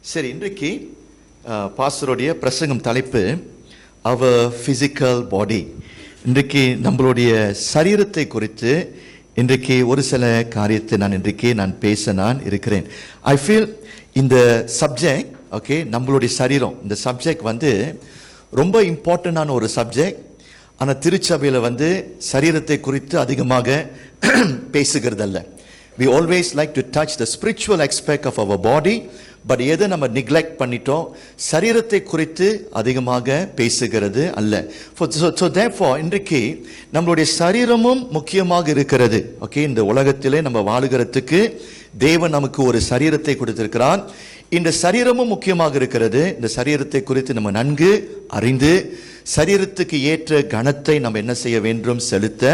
சரி, இன்றைக்கு பாஸ்டருடைய பிரசங்கம் தலைப்பு அவர் ஃபிசிக்கல் பாடி. இன்றைக்கு நம்மளுடைய சரீரத்தை குறித்து இன்றைக்கு ஒரு சில காரியத்தை நான் பேச இருக்கிறேன். ஐ ஃபீல் இந்த சப்ஜெக்ட் நம்மளுடைய சரீரம், இந்த சப்ஜெக்ட் ரொம்ப இம்பார்ட்டண்டான ஒரு சப்ஜெக்ட். ஆனால் திருச்சபையில் சரீரத்தை குறித்து அதிகமாக பேசுகிறதல்ல. We always like to touch the spiritual aspect of our body, but எதை நம்ம neglect பண்ணிட்டோம், சரீரத்தை குறித்து அதிகமாக பேசுகிறது அல்ல. So therefore இன்றைக்கு நம்மளுடைய சரீரமும் முக்கியமாக இருக்கிறது. இந்த உலகத்திலே நம்ம வாழுகிறதுக்கு தேவன் நமக்கு ஒரு சரீரத்தை கொடுத்திருக்கிறார். இந்த சரீரமும் முக்கியமாக இருக்கிறது. இந்த சரீரத்தை குறித்து நம்ம நன்கு அறிந்து சரீரத்துக்கு ஏற்ற கணத்தை நம்ம என்ன செய்ய வேண்டும், செலுத்த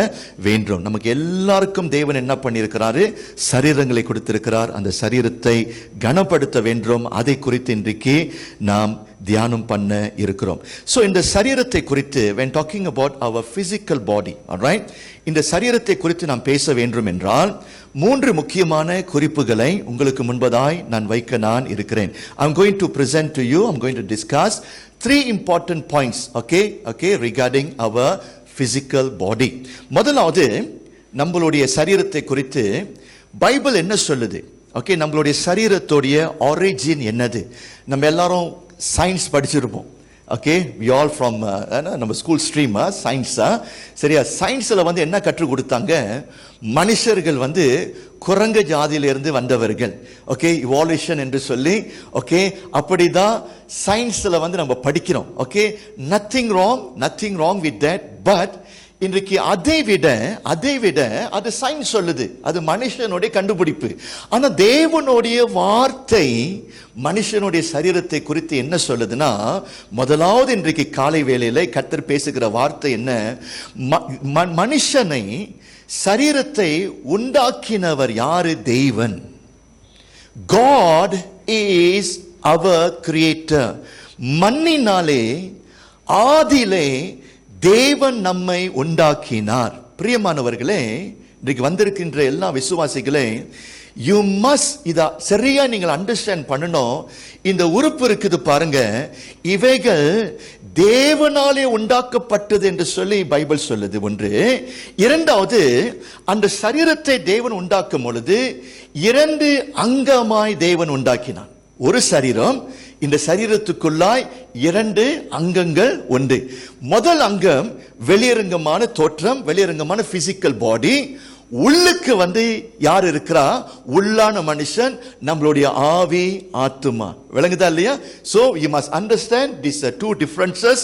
வேண்டும். நமக்கு எல்லாருக்கும் தேவன் என்ன பண்ணியிருக்கிறாரு, சரீரங்களை கொடுத்திருக்கிறார். அந்த சரீரத்தை கனப்படுத்த வேண்டும். அதை குறித்து இன்றைக்கு நாம் தியானம் பண்ண இருக்கிறோம். ஸோ இந்த சரீரத்தை குறித்து when talking about our physical body, alright, இந்த சரீரத்தை குறித்து நாம் பேச வேண்டும் என்றால் 3 முக்கியமான குறிப்புகளை உங்களுக்கு முன்பதாய் நான் வைக்க இருக்கிறேன். I'm going to present to you, I'm going to discuss 3 important points, regarding our physical body. முதலாவது, நம்மளுடைய சரீரத்தை குறித்து பைபிள் என்ன சொல்லுது? நம்மளுடைய சரீரத்தோடைய ஆரிஜின் என்னது? நம்ம எல்லாரும் சயின்ஸ் படிச்சிருப்போம். we all from நம்ம ஸ்கூல் ஸ்ட்ரீம் சயின்ஸா, சரியா? சயின்ஸில் என்ன கற்றுக் கொடுத்தாங்க, மனுஷர்கள் குரங்கு ஜாதியிலிருந்து வந்தவர்கள், இவால்யூஷன் என்று சொல்லி, அப்படிதான் சயின்ஸில் நம்ம படிக்கிறோம். Nothing wrong with that. But இன்றைக்கு அதை விட அது சயின்ஸ் சொல்லுது, அது மனுஷனுடைய கண்டுபிடிப்பு. ஆனா தேவனுடைய வார்த்தை மனுஷனுடைய சரீரத்தை குறித்து என்ன சொல்லுதுன்னா, முதலாவது இன்றைக்கு காலை வேளையில கர்த்தர் பேசுகிற வார்த்தை என்ன, மனுஷனை சரீரத்தை உண்டாக்கினவர் யாரு? தேவன். God is our creator. மண்ணினாலே ஆதியிலே தேவன் நம்மை உண்டாக்கினார். பிரியமானவர்களே, இன்றைக்கு வந்திருக்கின்ற எல்லா விசுவாசிகளே, யூ மஸ்ட் இதை சரியா நீங்கள் அண்டர்ஸ்டாண்ட் பண்ணணும். இந்த உறுப்பு இருக்குது பாருங்க, இவைகள் தேவனாலே உண்டாக்கப்பட்டது என்று சொல்லி பைபிள் சொல்லுது. ஒன்று. இரண்டாவது, அந்த சரீரத்தை தேவன் உண்டாக்கும் பொழுது 2 அங்கமாய் தேவன் உண்டாக்கினான். ஒரு சரீரம், இந்த சரீரத்துக்குள்ளாய் 2 அங்கங்கள் உண்டு. முதல் அங்கம் வெளியரங்கமான தோற்றம், வெளியரங்கமான பிசிக்கல் பாடி. உள்ளுக்கு யார் இருக்கிறா? உள்ளான மனுஷன், நம்மளுடைய ஆவி, ஆத்துமா. விளங்குதா இல்லையா? So you must understand these are 2 differences.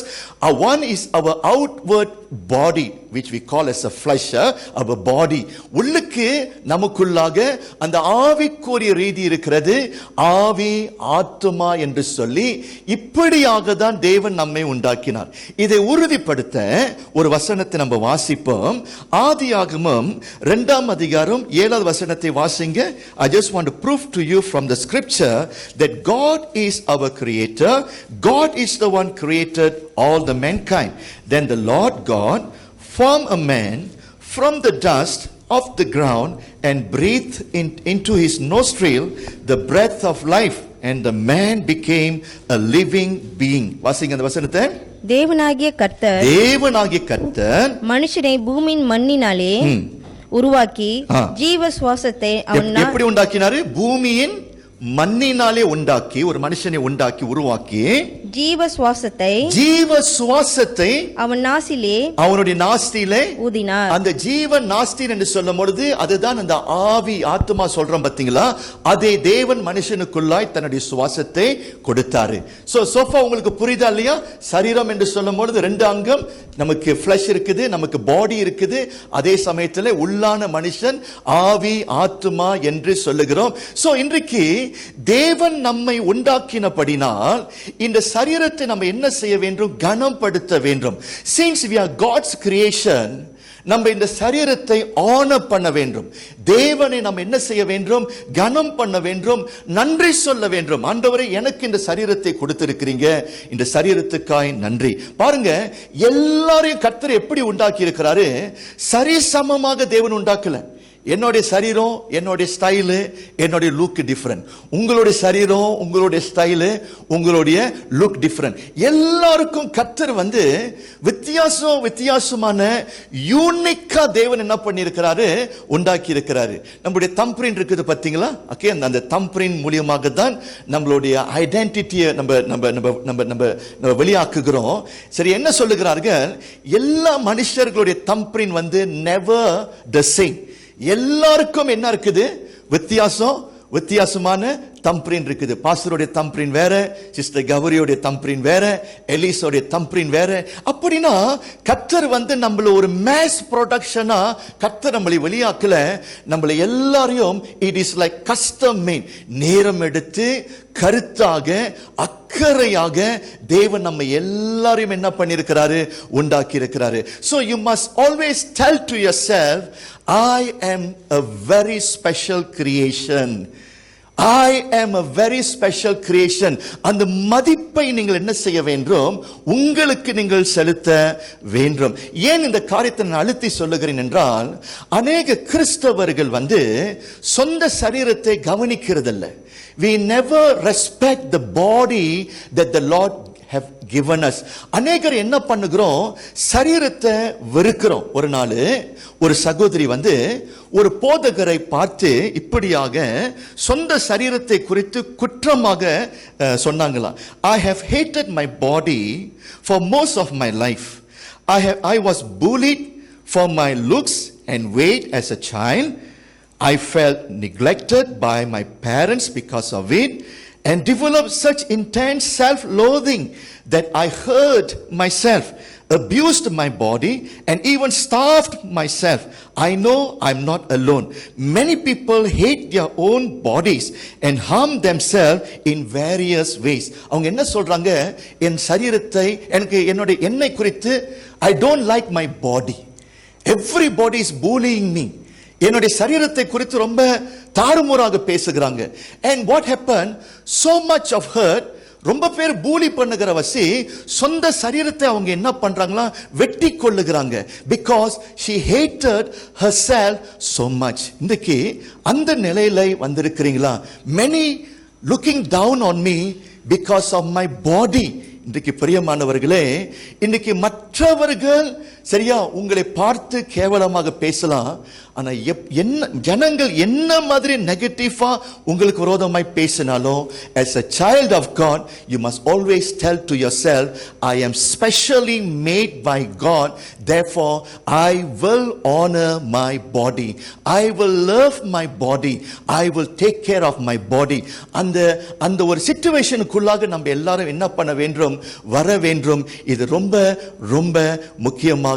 One is our outward body, which we call as a flesh, our body. உள்ளுக்கு நமக்குள்ளாக அந்த ஆவிக்குரிய ரீதி இருக்கிறது, ஆவி, ஆத்துமா என்று சொல்லி. இப்படியாக தான் தேவன் நம்மை உண்டாக்கினார். இதை உறுதிப்படுத்த ஒரு வசனத்தை நம்ம வாசிப்போம். ஆதியாகமம் 2ஆம் அதிகாரம் 7வது வசனத்தை வாசிங்க. I just want to prove to you from the scripture that God is our creator. God is the one created all the mankind. Then the Lord God formed a man from the dust of the ground and breathed into his nostril the breath of life, and the man became a living being. வாசிங்க அந்த வசனத்தை. தேவனாகிய கர்த்தர் மனுஷனை பூமியின் மண்ணினாலே உருவாக்கி ஜீவ சுவாசத்தை எப்படி உண்டாக்கினாரு? பூமியின் மண்ணினாலே உண்டாக்கி, ஒரு மனுஷனை உண்டாக்கி உருவாக்கி ஜீவ சுவாசத்தை அவன் நாசிலே, அவனுடைய நாஸ்தியிலே ஊதினார். அந்த ஜீவன் நாஸ்தின் என்று சொல்லும் பொழுது அதுதான் அந்த ஆவி, ஆத்மா சொல்றோம் பாத்தீங்களா? அதே தேவன் மனுஷனுக்குள்ளாய் தன்னுடைய சுவாசத்தை கொடுத்தாரு. சோஃபா உங்களுக்கு புரியுதா இல்லையா? சரீரம் என்று சொல்லும் பொழுது 2 அங்கம், நமக்கு ஃபிளஷ் இருக்குது, நமக்கு பாடி இருக்குது, அதே சமயத்தில் உள்ளான மனுஷன், ஆவி, ஆத்மா என்று சொல்லுகிறோம். சோ இன்றைக்கு தேவன் நம்மை உண்டாக்கினபடினால் இந்த சரீரத்தை நம்ம என்ன செய்ய வேண்டும்? கனப்படுத்த வேண்டும். Since we are God's creation, நம்ம இந்த சரீரத்தை ஆனர் பண்ண வேண்டும். தேவனை நம்ம என்ன செய்ய வேண்டும்? கனம் பண்ண வேண்டும், நன்றி சொல்ல வேண்டும். ஆண்டவரே, எனக்கு இந்த சரீரத்தை கொடுத்திருக்கிறீங்க, இந்த சரீரத்துக்காய் நன்றி. பாருங்க, எல்லாரையும் கர்த்தர் எப்படி உண்டாக்கி இருக்கிறாரு? சரிசமமாக தேவன் உண்டாக்கல. என்னுடைய சரீரம், என்னுடைய ஸ்டைலு, என்னுடைய லுக் டிஃபரண்ட். உங்களுடைய சரீரம், உங்களுடைய ஸ்டைலு, உங்களுடைய லுக் டிஃபரண்ட். எல்லாருக்கும் கர்த்தர் வித்தியாசமான யூனிக்கா தேவன் என்ன பண்ணியிருக்கிறாரு, உண்டாக்கி இருக்கிறாரு. நம்முடைய தம் பிரிண்ட் இருக்குது பாத்தீங்களா? ஓகே, அந்த தம் பிரிண்ட் மூலியமாக தான் நம்மளுடைய ஐடென்டிட்டியை நம்ம வெளியாக்குகிறோம். சரி, என்ன சொல்லுகிறார்கள்? எல்லா மனுஷர்களுடைய தம் பிரிண்ட் நெவர் த சேம். எல்லாருக்கும் என்ன இருக்குது? வித்தியாசமான தம் பிரிண்ட் இருக்குது. பாஸ்டருடைய தம் பிரிண்ட் வேற, சிஸ்டர் கௌரியோட தம் பிரிண்ட் வேற, எலிசோடைய தம் பிரிண்ட் வேற. அப்படின்னா கர்த்தர் நம்மள ஒரு மேஸ் ப்ரொடக்ஷனா கர்த்தர் நம்மளை வெளியாக்கல, நம்மளை எல்லாரையும் it is like custom mat. நேரம் எடுத்து கருத்தாக அக்கறையாக தேவன் நம்ம எல்லாரையும் என்ன பண்ணியிருக்கிறாரு, உண்டாக்கி இருக்கிறாரு. So you must always tell to yourself, I am a very special creation. I am a very special creation. அந்த மதிப்பை நீங்கள் என்ன செய்ய வேண்டும்? உங்களுக்கு நீங்கள் செலுத்த வேண்டும். ஏன் இந்த காரியத்தை நான் அழுத்தி சொல்லுகிறேன் என்றால், அநேக கிறிஸ்தவர்கள் சொந்த சரீரத்தை கவனிக்கிறதில்ல. We never respect the body that the Lord have given us. அநேகர் என்ன பண்ணுகிறோம்? சரீரத்தை வெறுக்கிறோம். ஒரு நாள் ஒரு சகோதரி ஒரு போதகரை பார்த்து இப்படியாக சொந்த சரீரத்தை குறித்து குற்றமாக சொன்னாங்களாம். I have hated my body for most of my life. I was bullied for my looks and weight as a child. I felt neglected by my parents because of it, and developed such intense self-loathing that I hurt myself, abused my body, and even starved myself. I know I'm not alone. Many people hate their own bodies and harm themselves in various ways. அவங்க என்ன சொல்றாங்க? என் சரீரத்தை, என்னை குறித்து I don't like my body. Everybody is bullying me. என்னுடைய சரீரத்தை குறித்து ரொம்ப தாறுமாறாக பேசுகிறாங்க. And what happened? So much of hurt. ரொம்ப பேர் பூலி பண்ணுகிறவசி சொந்த சரீரத்தை அவங்க என்ன பண்றாங்களா, வெட்டி கொள்ளுகிறாங்க. Because she hated herself so much. இன்றைக்கு அந்த நிலையில வந்திருக்கிறீங்களா? Many looking down on me because of my body. இன்றைக்கு பிரியமானவர்களே, இன்னைக்கு மற்றவர்கள் சரியா உங்களை பார்த்து கேவலமாக பேசலாம். ஆனா என்ன ஜனங்கள் என்ன மாதிரி நெகட்டிவா உங்களுக்கு விரோதமாய் பேசினாலும், as a child of God you must always tell to yourself, I am specially made by God, therefore I will honor my body, I will love my body, I will take care of my body. அந்த ஒரு சிச்சுவேஷனுக்குள்ளாக நம்ம எல்லாரும் என்ன பண்ண வேண்டும், வர வேண்டும். இது ரொம்ப ரொம்ப முக்கியமாக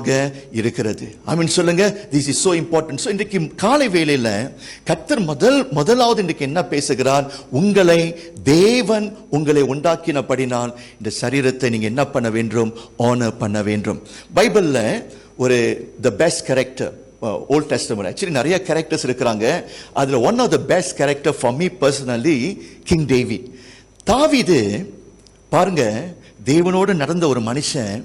இருக்கிறது. ஆமென் சொல்லுங்க. This is so important. So இன்றைக்கு காலை வேளையில கர்த்தர் முதலாவது இன்றைக்கு என்ன பேசுகிறார்? தேவன் உங்களை உண்டாக்கினபடினால் இந்த சரீரத்தை நீங்க என்ன பண்ண வேண்டும்? ஆனர் பண்ண வேண்டும். பைபிள்ல ஒரு the best character, Old Testament, actually நிறைய கேரக்டர்ஸ் இருக்கிறாங்க. அதுல one of the best character for me personally, King David. தாவீது பாருங்க, தேவனோடு நடந்த ஒரு மனுஷன்,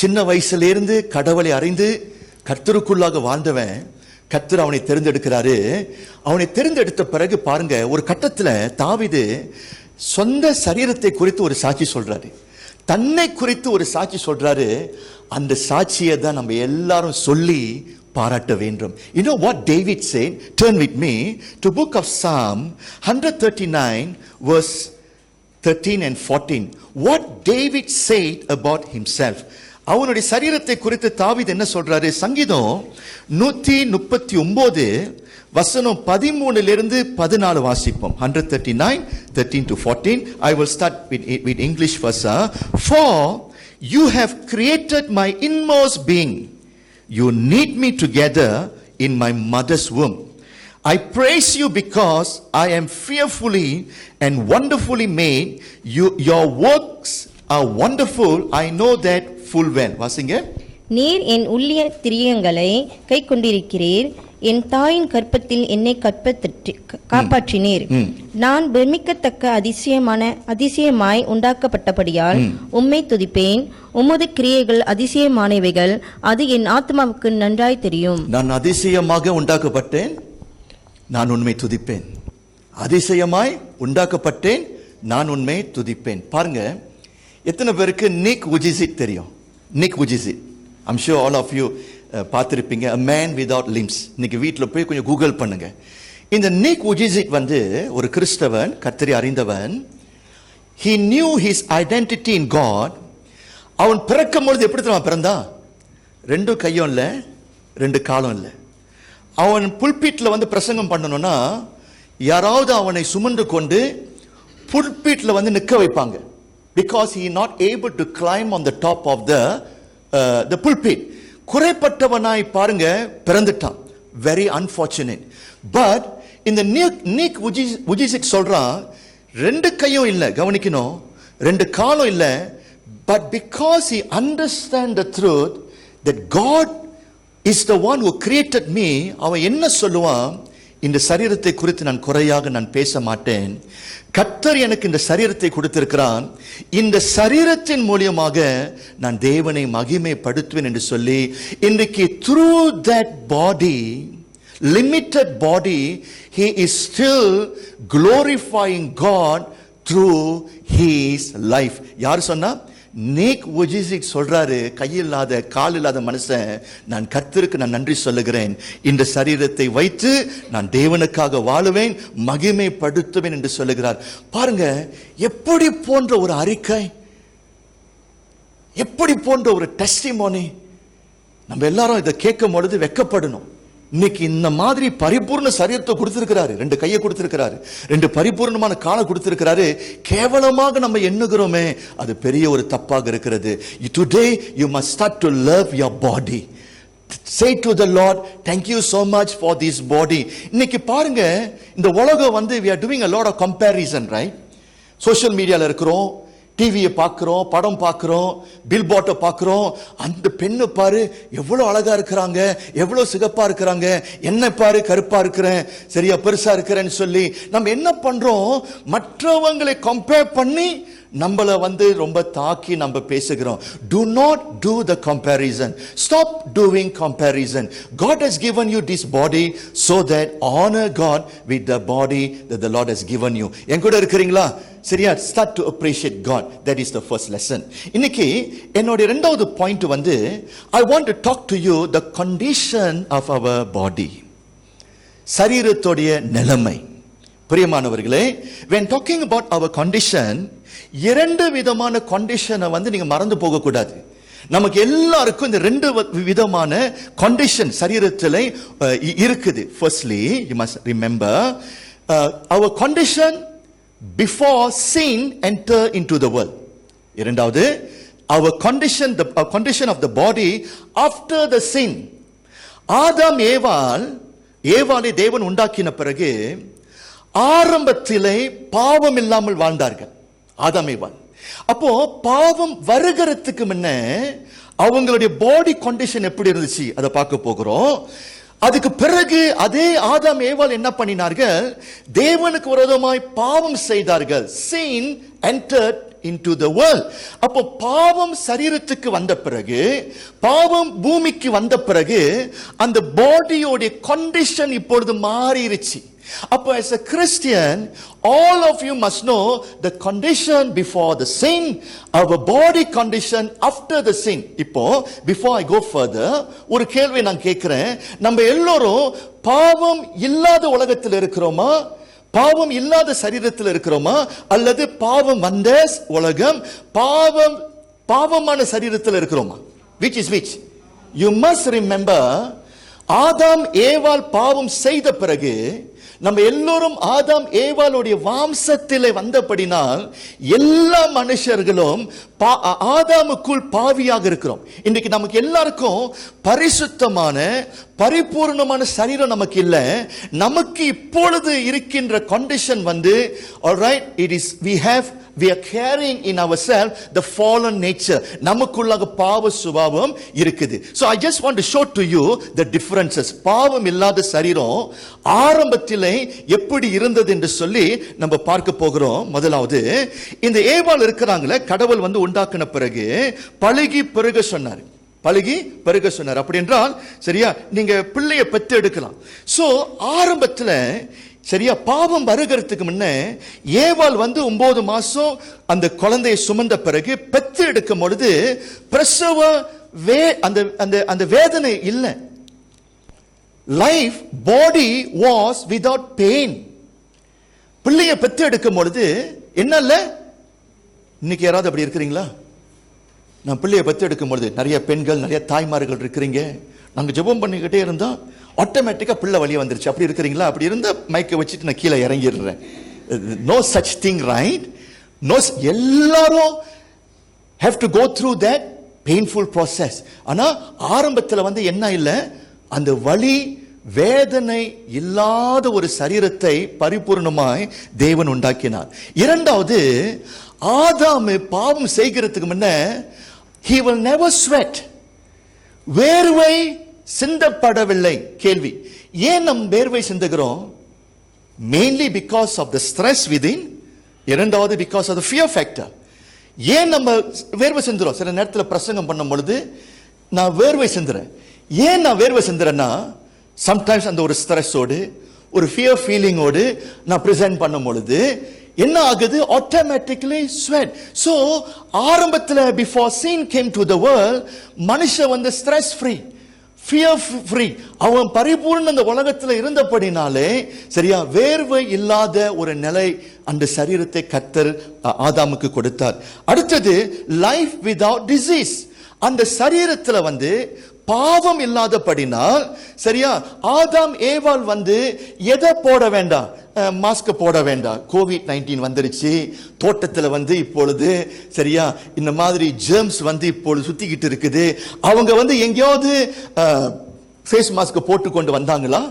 சின்ன வயசுலேருந்து கடவுளை அறிந்து கர்த்தருக்குள்ளாக வாழ்ந்தவன். கர்த்தர் அவனை தெரிந்தெடுக்கிறாரு. அவனை தெரிந்தெடுத்த பிறகு பாருங்க, ஒரு கட்டத்துல தாவீது சொந்த சரீரத்தை குறித்து ஒரு சாட்சி சொல்றாரு, தன்னை குறித்து ஒரு சாட்சி சொல்றாரு. அந்த சாட்சியை தான் நம்ம எல்லாரும் சொல்லி பாராட்ட வேண்டும். You know what David said? Turn with me to book of Psalm 139 verse 13 and 14. What David said about himself. அவனுடைய சரீரத்தை குறித்து தாவீது என்ன சொல்றாரு? சங்கீதம் 139 வசனம் 13 14 வாசிப்போம். 139 13 to 14. I will start with English first. For you have created my inmost being, you knit me together in my mother's womb. I praise you because I am fearfully and wonderfully made. Your works are wonderful. I know that full well. வாசிங்க. நீர் என் உள்ளிய திரியங்களை கை கொண்டிருக்கிறீர், என் தாயின் கற்பத்தில் என்னை காப்பாற்றினீர். நான் பிரமிக்கத்தக்க அதிசயமாய் உண்டாக்கப்பட்டபடியால் உம்மை துதிப்பேன். உமது கிரியைகள் அதிசயமானவைகள், அது என் ஆத்மாவுக்கு நன்றாய் தெரியும். நான் அதிசயமாக உண்டாக்கப்பட்டேன், நான் உண்மை துதிப்பேன். அதிசயமாய் உண்டாக்கப்பட்டேன், நான் உண்மை துதிப்பேன். பாருங்க, எத்தனை பேருக்கு நிக் உஜிசிட் தெரியும்? Nick Vujicic, I'm sure all of you பார்த்துருப்பீங்க. A man without limbs. இன்னைக்கு வீட்டில் போய் கொஞ்சம் கூகுள் பண்ணுங்க. இந்த நிக் உஜிசிட் ஒரு கிறிஸ்தவன், கர்த்தரை அறிந்தவன். He knew his identity in God. அவன் பிறக்கும் பொழுது எப்படி தெரியுமா பிறந்தான்? 2 கையும் இல்லை, 2 காலும் இல்லை. அவன் புல்பீட்டில் பிரசங்கம் பண்ணணும்னா யாராவது அவனை சுமந்து கொண்டு புல்பீட்டில் நிற்க வைப்பாங்க. Because he not able to climb on the top of the pulpit. குறைப்பட்டவனாய் பாருங்க பிறந்துட்டான். Very unfortunate. But இந்த நிக் உஜிசிக் சொல்றான், 2 கையும் இல்லை, கவனிக்கணும், 2 காலும் இல்லை. But because he understand the truth that God is the one who created me, அவன் என்ன சொல்லுவான்? இந்த சரீரத்தை குறித்து நான் குறையாக நான் பேச மாட்டேன். கர்த்தர் எனக்கு இந்த சரீரத்தை கொடுத்திருக்கிறான், இந்த சரீரத்தின் மூலமாக நான் தேவனை மகிமைப்படுத்துவேன் என்று சொல்லி இன்றைக்கு through that body, limited body, he is still glorifying God through his life. யார் சொன்னா? நிக் உஜிசிக் சொல்றாரு, கையில்லாத கால் இல்லாத மனுஷன், நான் கர்த்தருக்கு நான் நன்றி சொல்லுகிறேன், இந்த சரீரத்தை வைத்து நான் தேவனுக்காக வாழுவேன், மகிமைப்படுத்துவேன் என்று சொல்லுகிறார். பாருங்க, எப்படி போன்ற ஒரு அறிக்கை, எப்படி போன்ற ஒரு டெஸ்டிமோனி. நம்ம எல்லாரும் இதை கேட்கும் பொழுது வெட்கப்படணும். இன்னைக்கு இந்த மாதிரி பரிபூர்ண சரீரத்தை கொடுத்திருக்கிறாரு, 2 கையை கொடுத்திருக்கிறாரு, 2 பரிபூர்ணமான காலை கொடுத்திருக்கிறாரு. கேவலமாக நம்ம எண்ணுகிறோமே, அது பெரிய ஒரு தப்பாக இருக்கிறது. Today you must start to love your body. Say to the Lord, thank you so much for this body. இன்னைக்கு பாருங்க, இந்த உலகம் we are doing a lot of comparison, right? Social மீடியால இருக்கிறோம், டிவியை பார்க்கிறோம், படம் பார்க்கிறோம், பில் போர்ட்டை பார்க்கிறோம். அந்த பெண்ணு பாரு எவ்வளவு அழகா இருக்கிறாங்க, எவ்வளவு சிகப்பா இருக்கிறாங்க, என்ன பாரு கருப்பா இருக்கிறேன், சரியா பெருசா இருக்கிறேன்னு சொல்லி நம்ம என்ன பண்றோம்? மற்றவங்களை கம்பேர் பண்ணி நம்மள ரொம்ப தாக்கி நம்ம பேசுகிறோம். Do not do the comparison. Stop doing comparison. God has given you this body so that honor God with the body that the Lord has given you. என் கூட இருக்கிறீங்களா? சரியா? Start to appreciate God. That is the first lesson. இன்னைக்கு என்னோட இரண்டாவது point I want to talk to you the condition of our body. சரீரத்துடைய நிலைமை. பிரியமானவர்களே, when talking about our condition, 2 விதமான கண்டிஷனை நீங்க மறந்து போக கூடாது. நமக்கு எல்லாருக்கும் இந்த 2 விதமான கண்டிஷன் சரீரத்திலே இருக்குது. Firstly, you must remember our condition before sin enter into the world. இரண்டாவது, our condition, the condition of the body after the sin. ஆதாம் ஏவாளை தேவன் உண்டாக்கின பிறகு ஆரம்பத்திலே பாவம் இல்லாமல் வாழ்ந்தார்கள் ஆதாம் ஏவாள். அப்போ பாவம் வருகிறதுக்கு முன்ன அவங்களுடைய பாடி கண்டிஷன் எப்படி இருந்துச்சு அதை பார்க்க போகிறோம். அதுக்கு பிறகு அதே ஆதாம் ஏவாள் என்ன பண்ணினார்கள்? தேவனுக்கு விரோதமாய் பாவம் செய்தார்கள். sin entered into the world. அப்போ பாவம் சரீரத்துக்கு வந்த பிறகு, பாவம் பூமிக்கு வந்த பிறகு அந்த பாடியோட கண்டிஷன் இப்பொழுது மாறிடுச்சு. அப்போ as a Christian, all of you must know the condition before the sin, our body condition after the sin. இப்போ before I go further, ஒரு கேள்வி நான் கேட்கிறேன். நம்ம எல்லாரும் பாவம் இல்லாத உலகத்தில் இருக்கிறோமா, பாவம் இல்லாத சரீரத்தில் இருக்கிறோமா, அல்லது பாவம் வந்த உலகம் பாவமான சரீரத்தில் இருக்கிறோமா? Which is which? You must remember, ஆதாம் ஏவாள் பாவம் செய்த பிறகு நம்ம எல்லோரும் ஆதாம் ஏவாளுடைய வம்சத்திலே வந்தபடினால் எல்லா மனுஷர்களும் ஆதாமுக்குள் பாவியாக இருக்கிறோம். இன்னைக்கு நமக்கு எல்லாருக்கும் பரிசுத்தமான பரிபூர்ணமான சரீரம் நமக்கு இல்ல. நமக்கு இப்பொழுது இருக்கின்ற கண்டிஷன் வந்து alright, it is we are carrying in ourselves the fallen nature. நமக்குள்ளாக பாவ சுபாவம் இருக்குது. So I just want to show to you the differences. பாவம் இல்லாத சரீரம் ஆரம்பத்திலே எப்படி இருந்தது என்று சொல்லி நம்ம பார்க்க போகிறோம். முதலாவது இந்த ஏவாள் இருக்கிறாங்களே, கடவுள் வந்து உண்டாக்கின பிறகு பழுகி பெருக சொன்னார். பழுகி பெருக சொன்னார். அப்படி என்றால் சரியா, நீங்க பிள்ளைய பெத்து எடுக்கலாம். சோ ஆரம்பத்துல சரியா, பாவம் வருகிறதுக்கு முன்ன ஏவாள் வந்து 9 மாசம் அந்த குழந்தையை சுமந்த பிறகு பெத்து எடுக்கும் பொழுது பிரசவ அந்த வேதனை இல்லை. Life body was without pain. பிள்ளைய பெத்து எடுக்கும் பொழுது என்ன இல்ல? இன்னைக்கு யாராவது அப்படி இருக்கிறீங்களா? நான் பிள்ளைய பெத்து எடுக்கும் பொழுது நிறைய பெண்கள் நிறைய தாய்மார்கள் இருக்கிறீங்க. நாங்க ஜெபம் பண்ணிக்கிட்டே இருந்தோம், ஆட்டோமேட்டிக்கா பிள்ளை வழியே வந்துருச்சு. அப்படி இருக்கிறீங்களா? அப்படி இருந்தா மைக்கை வச்சுட்டு நான் கீழே இறங்கிடுறேன். No such thing, right? No. எல்லாரும் have to go through that painful process. ஆனா ஆரம்பத்துல வந்து என்ன இல்ல, அந்த வலி வேதனை இல்லாத ஒரு சரீரத்தை பரிபூர்ணமாய் தேவன் உண்டாக்கினார். இரண்டாவது, ஆதாம் பாவம் செய்கிறதுக்கு முன்ன he will never sweat. வேர்வை சிந்தப்படவில்லை. கேள்வி, ஏன் நம் வேர்வை சிந்துகிறோம்? Mainly because of the stress within. இரண்டாவது because of the fear factor. ஏன் நம்ம வேர்வை சிந்துறோம்? சில நேரத்தில் பிரசங்கம் பண்ணும் பொழுது நான் வேர்வை சிந்துறேன். ஏன் நான் வேர்வை சிந்துறேன்னா, சம்டைம்ஸ் அந்த ஒரு ஸ்ட்ரெஸ்ஸோடு ஒரு ஃபியர் ஃபீலிங்கோடு நான் பிரசன்ட் பண்ணும் பொழுது என்ன ஆகுது? Automatically sweat. சோ ஆரம்பத்தில் before sin came to the world, மனுஷன் வந்து ஸ்ட்ரெஸ் ஃப்ரீ, ஃபியர் ஃப்ரீ. அவன் பரிபூர்ண இந்த உலகத்தில் இருந்தபடினாலே சரியா, வேர்வை இல்லாத ஒரு நிலை அந்த சரீரத்தை கர்த்தர் ஆதாமுக்கு கொடுத்தார். அடுத்தது, லைஃப் வித்வுட் டிசீஸ். அந்த சரீரத்தில் வந்து பாவம் இல்லாதபடினால் சரியா, ஆதாம் ஏவாள் வந்து எதை போட வேண்டாம்? மாஸ்க் போட வேண்டாம். COVID-19 வந்துருச்சு. தோட்டத்தில் வந்து இப்பொழுது சரியா இந்த மாதிரி ஜெர்ம்ஸ் வந்து இப்பொழுது சுத்திக்கிட்டு இருக்குது. அவங்க வந்து எங்கேயாவது ஃபேஸ் மாஸ்க் போட்டு கொண்டு வந்தாங்களா?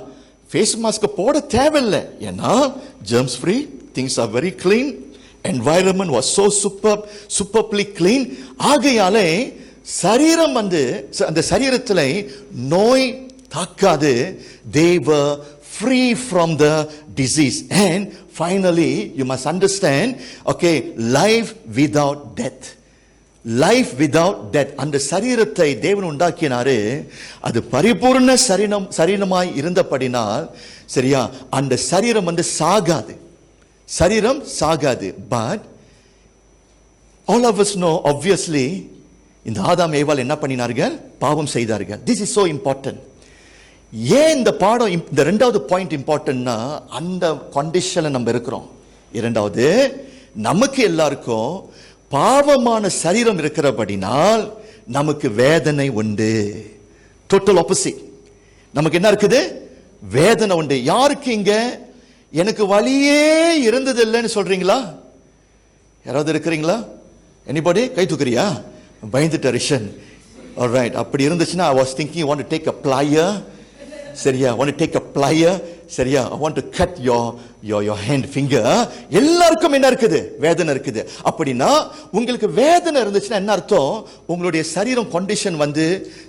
ஃபேஸ் மாஸ்க் போட தேவையில்லை. ஏன்னா germs free, things are very clean, environment was so சூப்பர்லி clean. ஆகையாலே சரீரம் வந்து அந்த சரீரத்தில் நோய் தாக்காது. they were free from the disease. And finally you must understand, okay, life without death. life without death. அந்த சரீரத்தை தேவன் உண்டாக்கினாரு. அது பரிபூர்ண சரீரமாய் இருந்தபடினால் சரியா, அந்த சரீரம் வந்து சாகாது. சரீரம் சாகாது. but all of us know, obviously, இந்த ஆதாம் ஏவாள் என்ன பண்ணினார்கள்? பாவம் செய்தார்கள். This is so important. ஏன் இந்த பாடம் இந்த ரெண்டாவது பாயிண்ட் இம்பார்ட்டன்ட்னா, அந்த கண்டிஷன்ல நம்ம இருக்கிறோம். இரண்டாவது, நமக்கு எல்லாருக்கும் பாவமான சரீரம் இருக்கிறபடினால் நமக்கு வேதனை உண்டு. Total opposite. நமக்கு என்ன இருக்குது? வேதனை உண்டு. யாருக்கு இங்க எனக்கு வலியே இருந்தது இல்லைன்னு சொல்றீங்களா? யாராவது இருக்கிறீங்களா? எனிபடி? கை தூக்குறியா? பயந்துட்ட ரிஷன். ஆல்ரைட், அப்படி இருந்துச்சுன்னா I was thinking you want to take a plier. சரியா, want to take a plier. சரியா, I want to cut your hand finger. எல்லாருக்கும் என்ன இருக்குது? வேதனை இருக்குது. அப்படின்னா உங்களுக்கு வேதனை இருந்துச்சுன்னா என்ன அர்த்தம்? உங்களுடைய சரீரம் கண்டிஷன் வந்து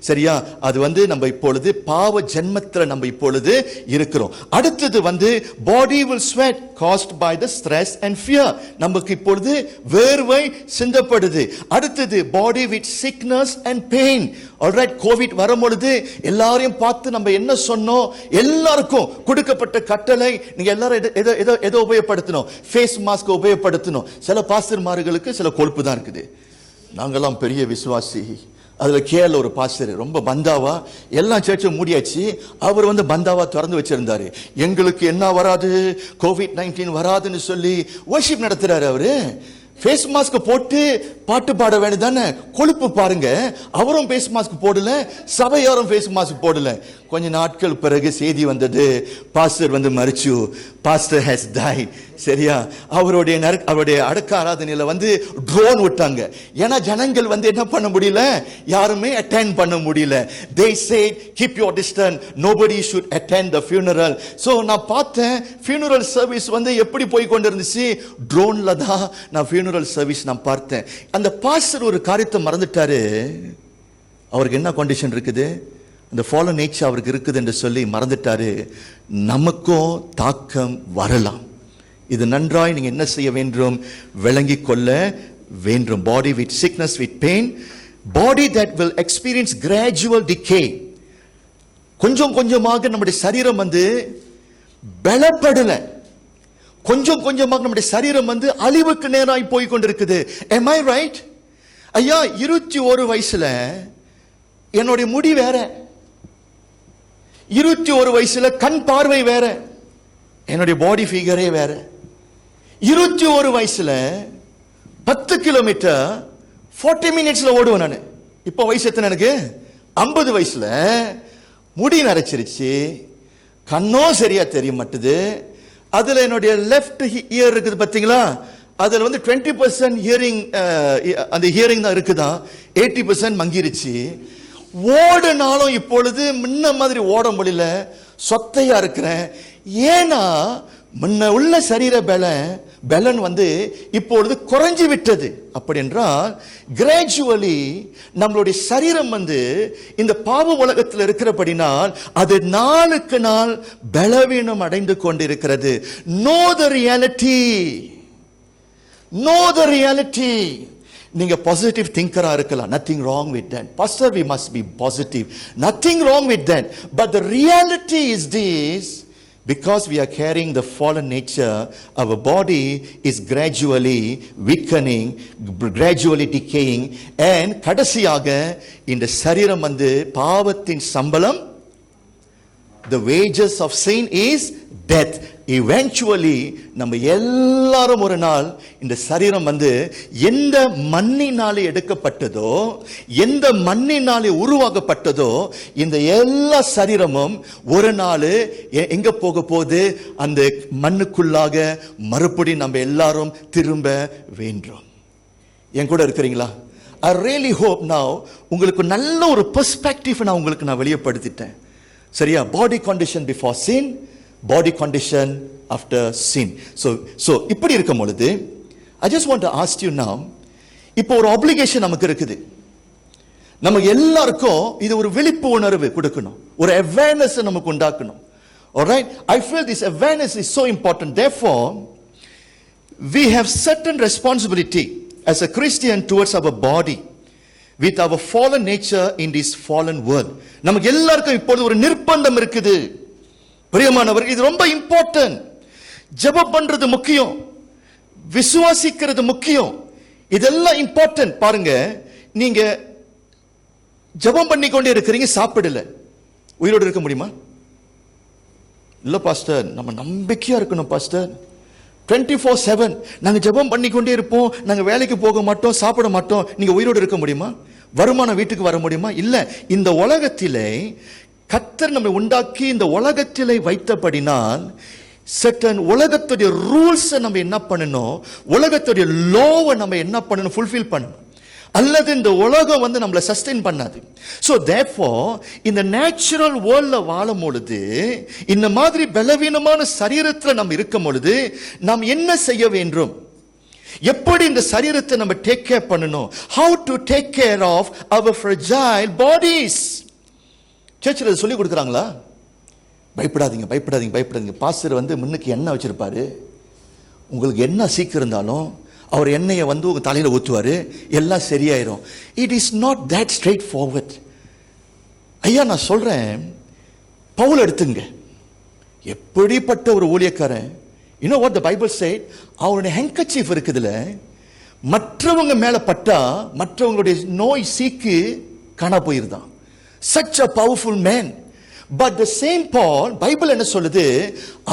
சரியா, அது வந்து நம்ம இப்பொழுது பாவ ஜென்மத்தில் நம்ம இப்பொழுது இருக்கிறோம். அடுத்தது வந்து body will sweat caused by the stress and fear. நமக்கு இப்பொழுது வேர்வை சிந்தப்படுது. அடுத்தது body with sickness and pain. alright, Covid வரும்பொழுது எல்லாரையும் பார்த்து நம்ம என்ன சொன்னோம்? எல்லாருக்கும் கொடுக்கப்பட்ட கட்டளை, நீங்க எல்லாரும் எதை உபயோகப்படுத்தணும்? Face mask உபயோகப்படுத்தணும். சில பாஸ்டர்மார்களுக்கு சில கொழுப்பு தான் இருக்குது. நாங்கெல்லாம் பெரிய விசுவாசி. அதுல கேல ஒரு பாஸ்டர் ரொம்ப பந்தாவா, எல்லா சர்ச்சும் மூடியாச்சு. அவர் வந்து பந்தாவா திறந்து வச்சிருந்தாரு. எங்களுக்கு என்ன வராது, COVID-19 வராதுன்னு சொல்லி வர்ஷிப் நடத்துறாரு அவரு. ஃபேஸ் மாஸ்க் போட்டு பாட்டு பாட வேண்டியதானே? கொழுப்பு பாருங்க. அவரும் ஃபேஸ் மாஸ்க் போடல, சபையாரும் ஃபேஸ் மாஸ்க் போடல. கொஞ்ச நாட்கள் பிறகு செய்தி வந்தது, பாஸ்டர் வந்து மரிச்சு, பாஸ்டர் ஹேஸ் டைட். சரியா? அவருடைய அடக்க ஆராதனையில வந்து ட்ரோன் விட்டாங்க. ஏன்னா ஜனங்கள் வந்து என்ன பண்ண முடியல, யாருமே அட்டெண்ட் பண்ண முடியல. they said keep your distance, nobody should attend the funeral. so நான் பார்த்தேன் funeral service வந்து எப்படி போய் கொண்டிருந்துச்சு, ட்ரோன்ல தான் நான் funeral service நான் பார்த்தேன். அந்த பாஸ்டர் ஒரு காரியத்தை மறந்துட்டாரு. அவருக்கு என்ன கண்டிஷன் இருக்குது, அந்த ஃபாலன் நேச்சர் அவருக்கு இருக்குது என்று சொல்லி மறந்துட்டாரு. நமக்கும் தாக்கம் வரலாம். இது நன்றாய் நீங்க என்ன செய்ய வேண்டும், விளங்கிக் கொள்ள வேண்டும். Body with sickness with pain, body that will experience gradual decay. கொஞ்சம் கொஞ்சமாக நம்முடைய சரீரம் வந்து பலப்படல, கொஞ்சம் கொஞ்சமாக நம்முடைய சரீரம் வந்து அழிவுக்கு நேராய் போய் கொண்டிருக்குது. am I right? ஐயா, 21 வயசுல என்னுடைய முடி வேற, 21 வயசுல கண் பார்வை வேற, என்னுடைய பாடி ஃபிகரே வேற. 21 வயசுல 10 கிலோமீட்டர் 40 மினிட்ஸ்ல ஓடுவேன் நான். இப்போ வயசு எத்தனை எனக்கு? 50 வயசுல முடி நரைச்சிருச்சு, கண்ணோ சரியா தெரிய மாட்டுது. அதுல என்னுடைய லெஃப்ட் இயர் இருக்குது பாத்தீங்களா, அதுல வந்து 20% ஹியரிங், அந்த ஹியரிங் தான் இருக்குதான், 80% மங்கிருச்சு. ஓடுனாலும் இப்பொழுது முன்ன மாதிரி ஓட முடியல, சொத்தையா இருக்கிறேன். ஏன்னா முன்ன உள்ள சரீர பலன் வந்து இப்பொழுது குறைஞ்சு விட்டது. அப்படி என்றால் கிராஜுவலி நம்மளுடைய சரீரம் வந்து இந்த பாவ உலகத்தில் இருக்கிறபடினால் அது நாளுக்கு நாள் பலவீனம் அடைந்து கொண்டிருக்கிறது. know the reality, know the reality. நீங்க பாசிட்டிவ் திங்கரா இருக்கலாம், nothing wrong with that. Pastor, we must be positive, nothing wrong with that. But the reality is this, because we are carrying the fallen nature, our body is gradually weakening, gradually decaying, and கடைசியாக இந்த சரீரம் வந்து பாவத்தின் சம்பளம், the wages of sin is death. eventually நம்ம எல்லாரும் ஒரு நாள் இந்த சரீரம் வந்து எந்த மண்ணினாலே எடுக்கப்பட்டதோ, எந்த மண்ணினாலே உருவாக்கப்பட்டதோ, இந்த எல்லா சரீரமும் ஒரு நாள் எங்க போக போகுது, அந்த மண்ணுக்குள்ளாக மறுபடியும் நம்ம எல்லாரும் திரும்ப வேண்டும். என் கூட இருக்கிறீங்களா? I really hope now உங்களுக்கு நல்ல ஒரு பெர்ஸ்பெக்டிவ் நான் உங்களுக்கு வெளிப்படுத்திட்டேன். சரியா? பாடி கண்டிஷன் பிஃபோர் சின், பாடி கண்டிஷன் ஆஃப்டர் சின். ஸோ இப்படி இருக்கும் பொழுது I just want to ask you now, இப்போ ஒரு ஆப்ளிகேஷன் நமக்கு இருக்குது. நம்ம எல்லாருக்கும் இது ஒரு விழிப்பு உணர்வு கொடுக்கணும், ஒரு அவேர்னஸ் நமக்கு உண்டாக்கணும். Alright? I feel this awareness is so important. Therefore, we have certain responsibility as a Christian towards our body with our fallen nature in this fallen world. நமக்கு எல்லாருக்கும் இப்பொழுது ஒரு நிர்பந்தம் இருக்குது. பிரியமானவர், இது ரொம்ப இம்பார்ட்டன்ட். ஜெபம் பண்றது முக்கியம், விசுவாசிக்கிறது முக்கியம், இதெல்லாம் இம்பார்ட்டன்ட். பாருங்க, நீங்க ஜெபம் பண்ணி கொண்டே இருக்கிறீங்க, சாப்பிடல, உயிரோடு இருக்க முடியுமா? இல்ல பாஸ்டர், நம்ம நம்பிக்கையா இருக்கணும் பாஸ்டர். 24/7 நாங்க ஜெபம் பண்ணிக்கொண்டே இருப்போம், நாங்க வேலைக்கு போக மாட்டோம், சாப்பிட மாட்டோம், நீங்க உயிரோடு இருக்க முடியுமா? வருமானம் வீட்டுக்கு வர முடியுமா? இல்ல. இந்த உலகத்திலே கர்த்தர் நம்மை உண்டாக்கி இந்த உலகத்திலே வைத்தபடினால் certain உலகத்துடைய ரூல்ஸ் நம்ம என்ன பண்ணணும், உலகத்துடைய லோவை நம்ம என்ன பண்ணணும், ஃபுல்ஃபில் பண்ணணும். அல்லது இந்த உலகம் வந்து நம்மளை சஸ்டெயின் பண்ணாது. ஸோ therefore இந்த நேச்சுரல் வேர்ல்ட்ல வாழும் பொழுது, இந்த மாதிரி பலவீனமான சரீரத்தில் நம்ம இருக்கும் பொழுது நாம் என்ன செய்ய வேண்டும், எப்படி இந்த சரீரத்தை நம்ம டேக் கேர் பண்ணணும், how to take care of our fragile bodies. சர்ச்சில் சொல்லி கொடுக்குறாங்களா? பயப்படாதீங்க, பயப்படாதீங்க, பயப்படாதீங்க. பாஸ்டர் வந்து முன்னுக்கு எண்ணெய் வச்சிருப்பாரு, உங்களுக்கு என்ன சீக்கிரம் இருந்தாலும் அவர் எண்ணெயை வந்து உங்க தலையில ஊற்றுவாரு, எல்லாம் சரியாயிரும். It is not that straight forward. ஐயா, நான் சொல்றேன், பவுல் எடுத்துங்க, எப்படிப்பட்ட ஒரு ஊழியக்காரன். You know what the Bible said? அவருடைய ஹேங்கர்சீஃப் இருக்குதுல, மற்றவங்க மேல பட்டா மற்றவங்களுடைய நோய் சீக்கு காணா போயிருந்தான். Such a powerful man. But the same Paul, Bible என்ன சொல்லுது,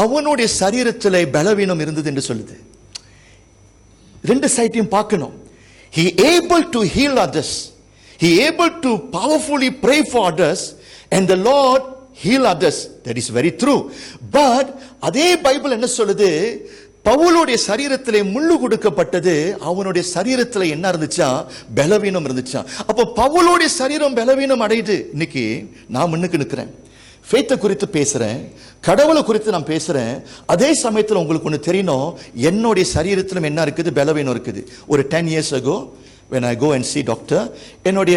அவனுடைய சரீரத்திலே பலவீனம் இருந்தது என்று சொல்லுது. ரெண்டு சைட்டையும் பார்க்கணும். He able to heal others. He able to powerfully pray for others and the Lord heal others. That is very true. But அதே பைபிள் என்ன சொல்லுது? பவுலுடைய சரீரத்திலே முள்ளு கொடுக்கப்பட்டது, அவனுடைய சரீரத்தில் என்ன இருந்துச்சா? பலவீனம் இருந்துச்சா. அப்போ பவுலுடைய சரீரம் பலவீனம் அடையுது. இன்னைக்கு நான் முன்னுக்கு நிற்கிறேன், ஃபேத்தை குறித்து பேசுறேன், கடவுளை குறித்து நான் பேசுறேன். அதே சமயத்தில் உங்களுக்கு ஒன்று தெரியணும், என்னுடைய சரீரத்திலும் என்ன இருக்குது? பலவீனம் இருக்குது. ஒரு 10 years ago when I go and see doctor, என்னுடைய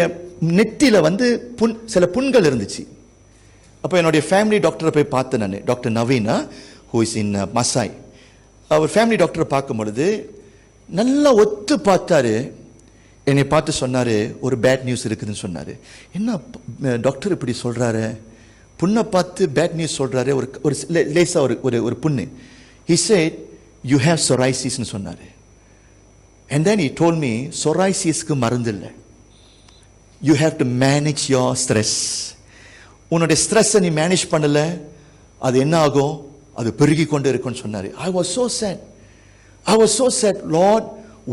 நெத்தியில சில புண்கள் இருந்துச்சு. அப்போ என்னுடைய ஃபேமிலி டாக்டரை போய் பார்த்தேன் நான், doctor Naveena, who is in மசாய். அவர் ஃபேமிலி டாக்டரை பார்க்கும் பொழுது நல்லா ஒத்து பார்த்தாரு, என்னை பார்த்து சொன்னாரு, ஒரு பேட் நியூஸ் இருக்குதுன்னு சொன்னாரு. என்ன டாக்டர் இப்படி சொல்றாரு? புண்ணை பார்த்து பேட் நியூஸ் சொல்றாரு. ஒரு லேசா ஒரு புண்ணு. He said you have psoriasis னு சொன்னாரு. And then he told me psoriasisக்கு மருந்து இல்லை, you have to manage your stress. உன்னுடைய ஸ்ட்ரெஸ்ஸை நீ மேனேஜ் பண்ணல, அது என்ன ஆகும்? அது பெருகி கொண்டு இருக்கும்னு சொன்னாரு. I was so sad. Lord,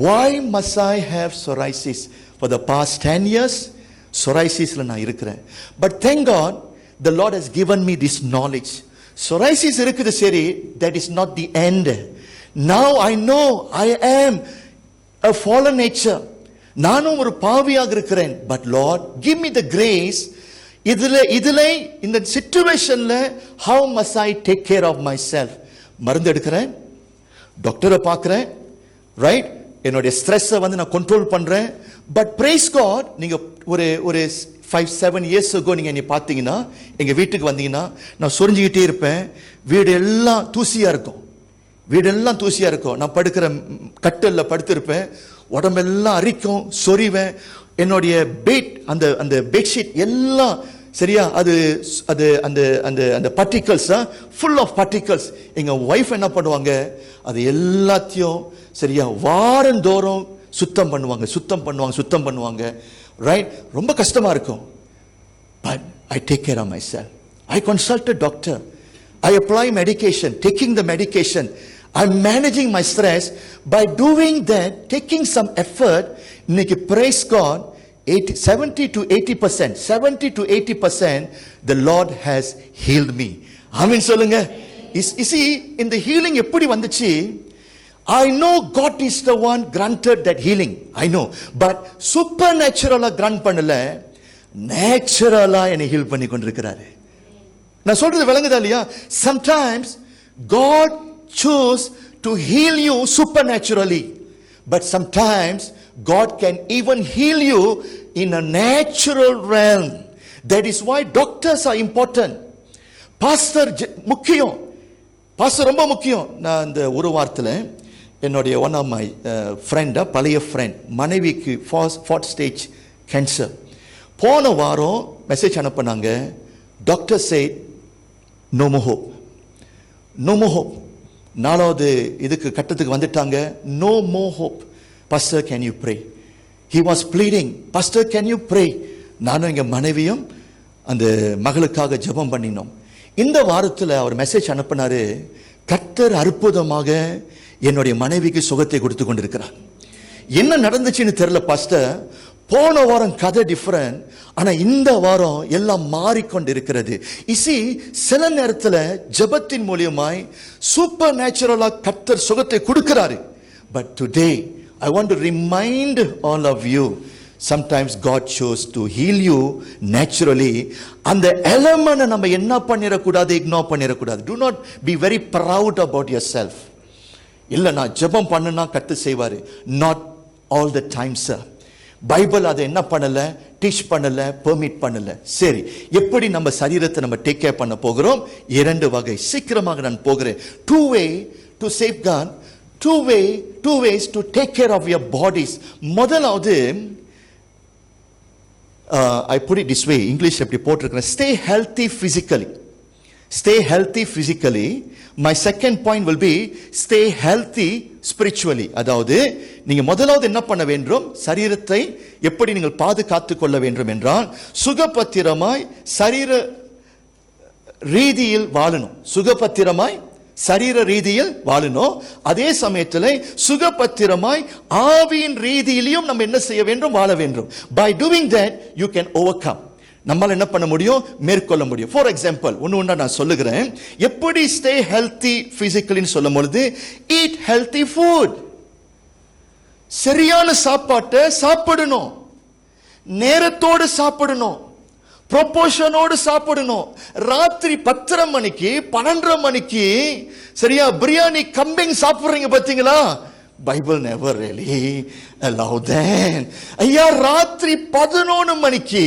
why must I have psoriasis? For the past 10 years psoriasisல நான் இருக்கிறேன். But thank God the Lord has given me this knowledge. Psoriasis இருக்குது சரி, that is not the end. Now I know I am a fallen nature. நானும் ஒரு பாவியாக இருக்கிறேன். But Lord, give me the grace. இதுல இந்த சிச்சுவேஷன்ல how must I take care of myself? மருந்து எடுக்கிறேன், டாக்டரை பார்க்கிறேன், ரைட், என்னுடைய ஸ்ட்ரெஸ்ஸை நான் கண்ட்ரோல் பண்றேன். பட் பிரைஸ் காட், நீங்க ஒரு 5-7 years ago நீங்க என்னை பார்த்தீங்கன்னா, எங்க வீட்டுக்கு வந்தீங்கன்னா, நான் சொரிஞ்சுக்கிட்டே இருப்பேன். வீடு எல்லாம் தூசியா இருக்கும். நான் படுக்கிற கட்டல்ல படுத்திருப்பேன், உடம்பெல்லாம் அரிக்கும், சொறிவேன். என்னுடைய அந்த பெட்ஷீட் எல்லாம் சரியா, அது அந்த அந்த அந்த பார்ட்டிகல்ஸ், ஃபுல் ஆஃப் பார்ட்டிகல்ஸ். எங்க ஒய்ஃப் என்ன பண்ணுவாங்க, அது எல்லாத்தையும் சரியா வாரந்தோறும் சுத்தம் பண்ணுவாங்க. ரைட், ரொம்ப கஷ்டமா இருக்கும். But I take care of myself. I consulted doctor. I apply medication, taking the medication. I'm managing my stress. By doing that, taking some effort, இன்னைக்கு praise God, 70 to 80%, the Lord has healed me. Amen சொல்லுங்க. You see, in the healing எப்படி வந்துச்சு? I know God is the one granted that healing. I know. But supernatural grant பண்ணல, நேச்சுரலா என்னை heel பண்ணி கொண்டிருக்கிறாரு. நான் சொல்றது விளங்குதா இல்லையா? Sometimes God choose to heal you supernaturally, but sometimes God can even heal you in a natural realm. That is why doctors are important. Pastor முக்கியம், pastor ரொம்ப முக்கியம். நான் இந்த ஒரு வாரத்தில் என்னுடைய ஒன் ஆஃப் மை ஃப்ரெண்ட், பழைய ஃப்ரெண்ட், மனைவிக்கு ஃபோர்த் ஸ்டேஜ் கேன்சர். போன வாரம் மெசேஜ் அனுப்பினாங்க, டாக்டர் சே no more hope. நாலாவது இதுக்கு கட்டத்துக்கு வந்துட்டாங்க. no more hope. Pastor, can you pray? He was pleading, Pastor, can you pray? நானும் எங்க மனைவியும் அந்த மகளுக்காக ஜெபம் பண்ணினோம். இந்த வாரத்தில் அவர் மெசேஜ் அனுப்பினாரு, கர்த்தர் அற்புதமாக என்னுடைய மனைவிக்கு சுகத்தை கொடுத்து கொண்டிருக்கிறார். என்ன நடந்துச்சுன்னு தெரியல பாஸ்டர். போன வாரம் கதை டிஃபரண்ட், ஆனா இந்த வாரம் எல்லாம் மாறிக்கொண்டிருக்கிறது. இசி சில நேரத்தில் ஜெபத்தின் மூலியமாய் சூப்பர் நேச்சுரலா கர்த்தர் சுகத்தை கொடுக்கிறாரு. But today I want to remind all of you, sometimes God chose to heal you naturally. அந்த element நம்ம என்ன பண்ணிரக்கூடாது, ignore பண்ணிரக்கூடாது. Do not be very proud about yourself. இல்ல நான் ஜெபம் பண்ணனா கர்த்தர் செய்வாரு. Not all the time, sir. Bible அதை என்ன பண்ணல, டீச் பண்ணல, பெர்மிட் பண்ணல. சரி, எப்படி நம்ம சரீரத்தை நம்ம டேக் கேர் பண்ண போகிறோம்? 2 வகை. சீக்கிரமாக நான் போகிறேன். 2 way to safeguard, two ways to take care of your bodies. முதலாவது, I put it this way, English எப்படி போட்டிருக்கிறேன், stay healthy physically. My second point will be stay healthy spiritually. அதாவது நீங்க முதலாவது என்ன பண்ண வேண்டும், சரீரத்தை எப்படி நீங்கள் பாதுகாத்துக் கொள்ள வேண்டும் என்றால், சுகபத்திரமாய் சரீர ரீதியில் வாழணும். சுகபத்திரமாய் சரீர ரீதியில் வாழணும், அதே சமயத்தில் சுகபத்திரமாய் ஆவியின் ரீதியிலையும் நம்ம என்ன செய்ய வேண்டும்? வாழ வேண்டும். By doing that you can overcome. நம்மால் என்ன பண்ண முடியும்? மேற்கொள்ள முடியும். ஃபார் எக்ஸாம்பிள் ஒன்று நான் சொல்லுகிறேன். எப்படி ஸ்டே ஹெல்த்தி பிசிக்கலின்னு சொல்லும் பொழுது, ஈட் ஹெல்த்தி ஃபுட். சரியான சாப்பாட்டை சாப்பிடணும், நேரத்தோடு சாப்பிடணும், ப்ரொபோர்ஷனோடு சாப்பிடணும். ராத்திரி 10:30 மணிக்கு 12:30 மணிக்கு சரியா பிரியாணி கம்பிங் சாப்பிடுறீங்க பாத்தீங்களா? Bible never really allow that. ஐயா, ராத்திரி 11 மணிக்கு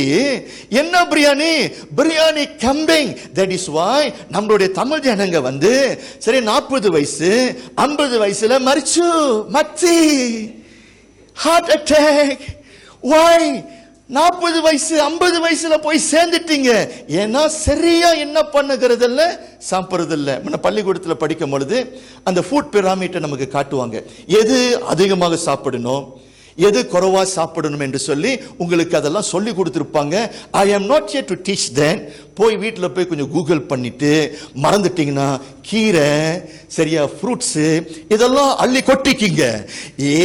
என்ன biryani? Biryani கம்பிங். That is why நம்மளுடைய தமிழ் ஜனங்க வந்து சரி 40 வயசு 50 வயசுல மரிச்சு ஹார்ட் அட்டாக். why? 40 வயசு 50 வயசுல போய் சேர்ந்துட்டீங்க. ஏன்னா சரியா என்ன பண்ணுகிறது இல்ல, சாப்பிடுறது இல்ல. முன்ன பள்ளிக்கூடத்தில் படிக்கும் பொழுது அந்த ஃபுட் பிராமிட்டை நமக்கு காட்டுவாங்க. எது அதிகமாக சாப்பிடணும், எது குறைவா சாப்பிடணும் என்று சொல்லி உங்களுக்கு அதெல்லாம் சொல்லி கொடுத்துருப்பாங்க. ஐ am not here to teach them. போய் வீட்டில் போய் கொஞ்சம் கூகுள் பண்ணிட்டு மறந்துட்டீங்கன்னா கீரை சரியா ஃப்ரூட்ஸ் இதெல்லாம் அள்ளி கொட்டிக்கிங்க.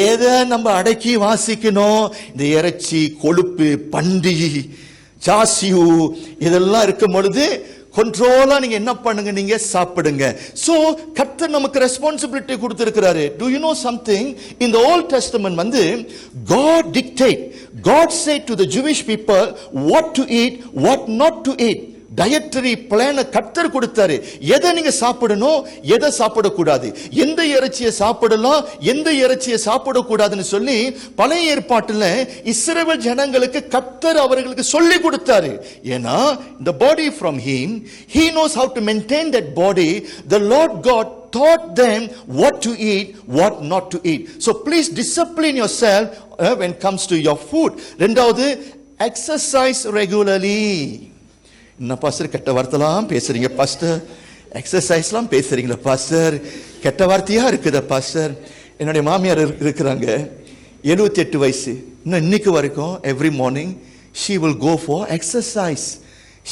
ஏதை நம்ம அடக்கி வாசிக்கணும்? இந்த இறைச்சி, கொழுப்பு, பண்டி, ஜாசியூ இதெல்லாம் இருக்கும் பொழுது கண்ட்ரோலா நீங்க என்ன பண்ணுங்க? நீங்க சாப்பிடுங்க. சோ கர்த்தர் நமக்கு ரெஸ்பான்சிபிலிட்டி கொடுத்திருக்கிறாரு. Do you know something? In the Old Testament வந்து God dictate, God said to the Jewish people what to eat, what not to eat. Dietary plan கர்த்தர் கொடுத்தாரு. எதை நீங்க சாப்பிடணும், எதை சாப்பிடக்கூடாது, எந்த இறைச்சியை சாப்பிடலாம், எந்த இறைச்சியை சாப்பிடக்கூடாதுன்னு சொல்லி பழைய ஏற்பாட்டில் இஸ்ரவேல் ஜனங்களுக்கு கர்த்தர் அவர்களுக்கு சொல்லி கொடுத்தாரு. ஏன்னா the body from him, he knows how to maintain that body. The Lord God taught them what to eat, what not to eat. So please discipline yourself when it comes to your food. ரெண்டாவது, exercise regularly. என்ன pastor கெட்ட வார்த்தைலாம் பேசுறீங்க pastor, எக்ஸசைஸ்லாம் பேசுறீங்களா pastor, கெட்ட வார்த்தையா இருக்குதா pastor? என்னுடைய மாமியார் இருக்கிறாங்க, 78 வயசு. இன்னைக்கு வரைக்கும் every morning she will go for exercise,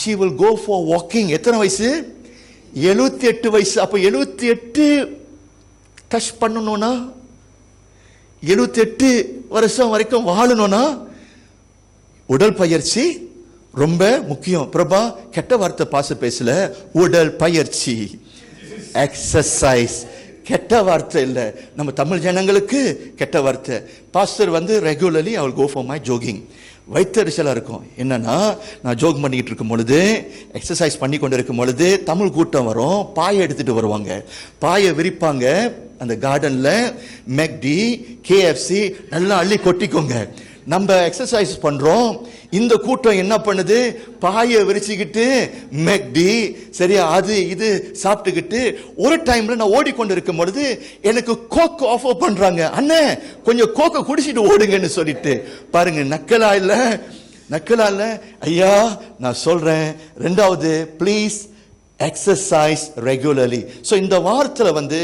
she will go for walking. எத்தனை வயசு? 78 வயசு. அப்ப 78 டச் பண்ணணும்னா, 78 வருஷம் வரைக்கும் வாழணும்னா உடல் பயிற்சி ரொம்ப முக்கியம். பிரபா கெட்ட வார்த்தை பாச பேசல, உடல் பயிற்சி, எக்ஸசைஸ். கெட்ட வார்த்தை இல்ல, நம்ம தமிழ் ஜனங்களுக்கு கெட்ட வார்த்தை. பாஸ்டர் வந்து regularly I will go for my jogging. வைத்தறிச்சலா இருக்கும். என்னன்னா நான் ஜோக் பண்ணிக்கிட்டு இருக்கும் பொழுது, எக்ஸசைஸ் பண்ணி கொண்டு இருக்கும் பொழுது தமிழ் கூட்டம் வரும், பாயை எடுத்துட்டு வருவாங்க, பாயை விரிப்பாங்க. அந்த கார்டன்ல மெக்டி, KFC நல்லா அள்ளி கொட்டிக்கோங்க. நம்ம எக்ஸசைஸ் பண்றோம், இந்த கூட்டம் என்ன பண்ணுது? பாயை விரிச்சுக்கிட்டு மெக்டி சரியா அது இது சாப்பிட்டுக்கிட்டு. ஒரு டைம்ல நான் ஓடிக்கொண்டு இருக்கும் பொழுது எனக்கு கோக் ஆஃபர் பண்றாங்க. அண்ணே கொஞ்சம் கோக்க குடிச்சிட்டு ஓடுங்கன்னு சொல்லிட்டு. பாருங்க, நக்கலா இல்ல? ஐயா நான் சொல்றேன். ரெண்டாவது, ப்ளீஸ் exercise regularly. So இந்த வாரத்தில் வந்து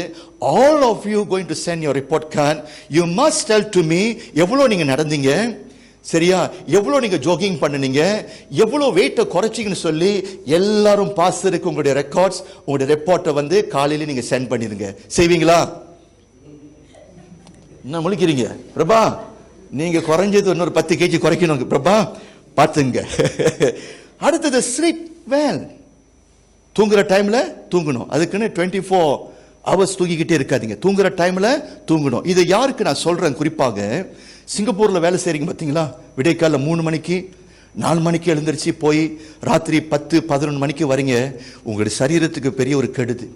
all of you going to send your report card. You must tell to me எவ்வளோ நீங்க நடந்தீங்க, சரியா, எவ்வளோ நீங்க ஜோகிங் பண்ணுனீங்க, எவ்வளோ வெயிட்டை குறைச்சிங்கன்னு சொல்லி எல்லாரும் பாஸ்டருக்கு உங்களுடைய ரெக்கார்ட்ஸ், உங்களுடைய ரிப்போர்ட்டை வந்து காலையில நீங்க சென்ட் பண்ணிடுங்க. செய்வீங்களா? என்ன முழிக்கிறீங்க? பிரபா நீங்க குறைஞ்சது இன்னொரு 10 kg குறைக்கணும் பிரபா, பார்த்துங்க. அடுத்தது ஸ்லீப் வெல். தூங்குற டைம்ல தூங்கணும். அதுக்குன்னு 24 hours தூங்கிக்கிட்டே இருக்காதீங்க. தூங்குற டைம்ல தூங்கணும். இது யாருக்கு நான் சொல்றேன்? குறிப்பாக சிங்கப்பூர்ல வேலை செய்றீங்க பார்த்தீங்களா, விடைக்கால 3 மணிக்கு 4 மணிக்கு எழுந்திருச்சு போய் ராத்திரி 10-11 மணிக்கு வரீங்க. உங்களுடைய சரீரத்துக்கு பெரிய ஒரு கெடுது.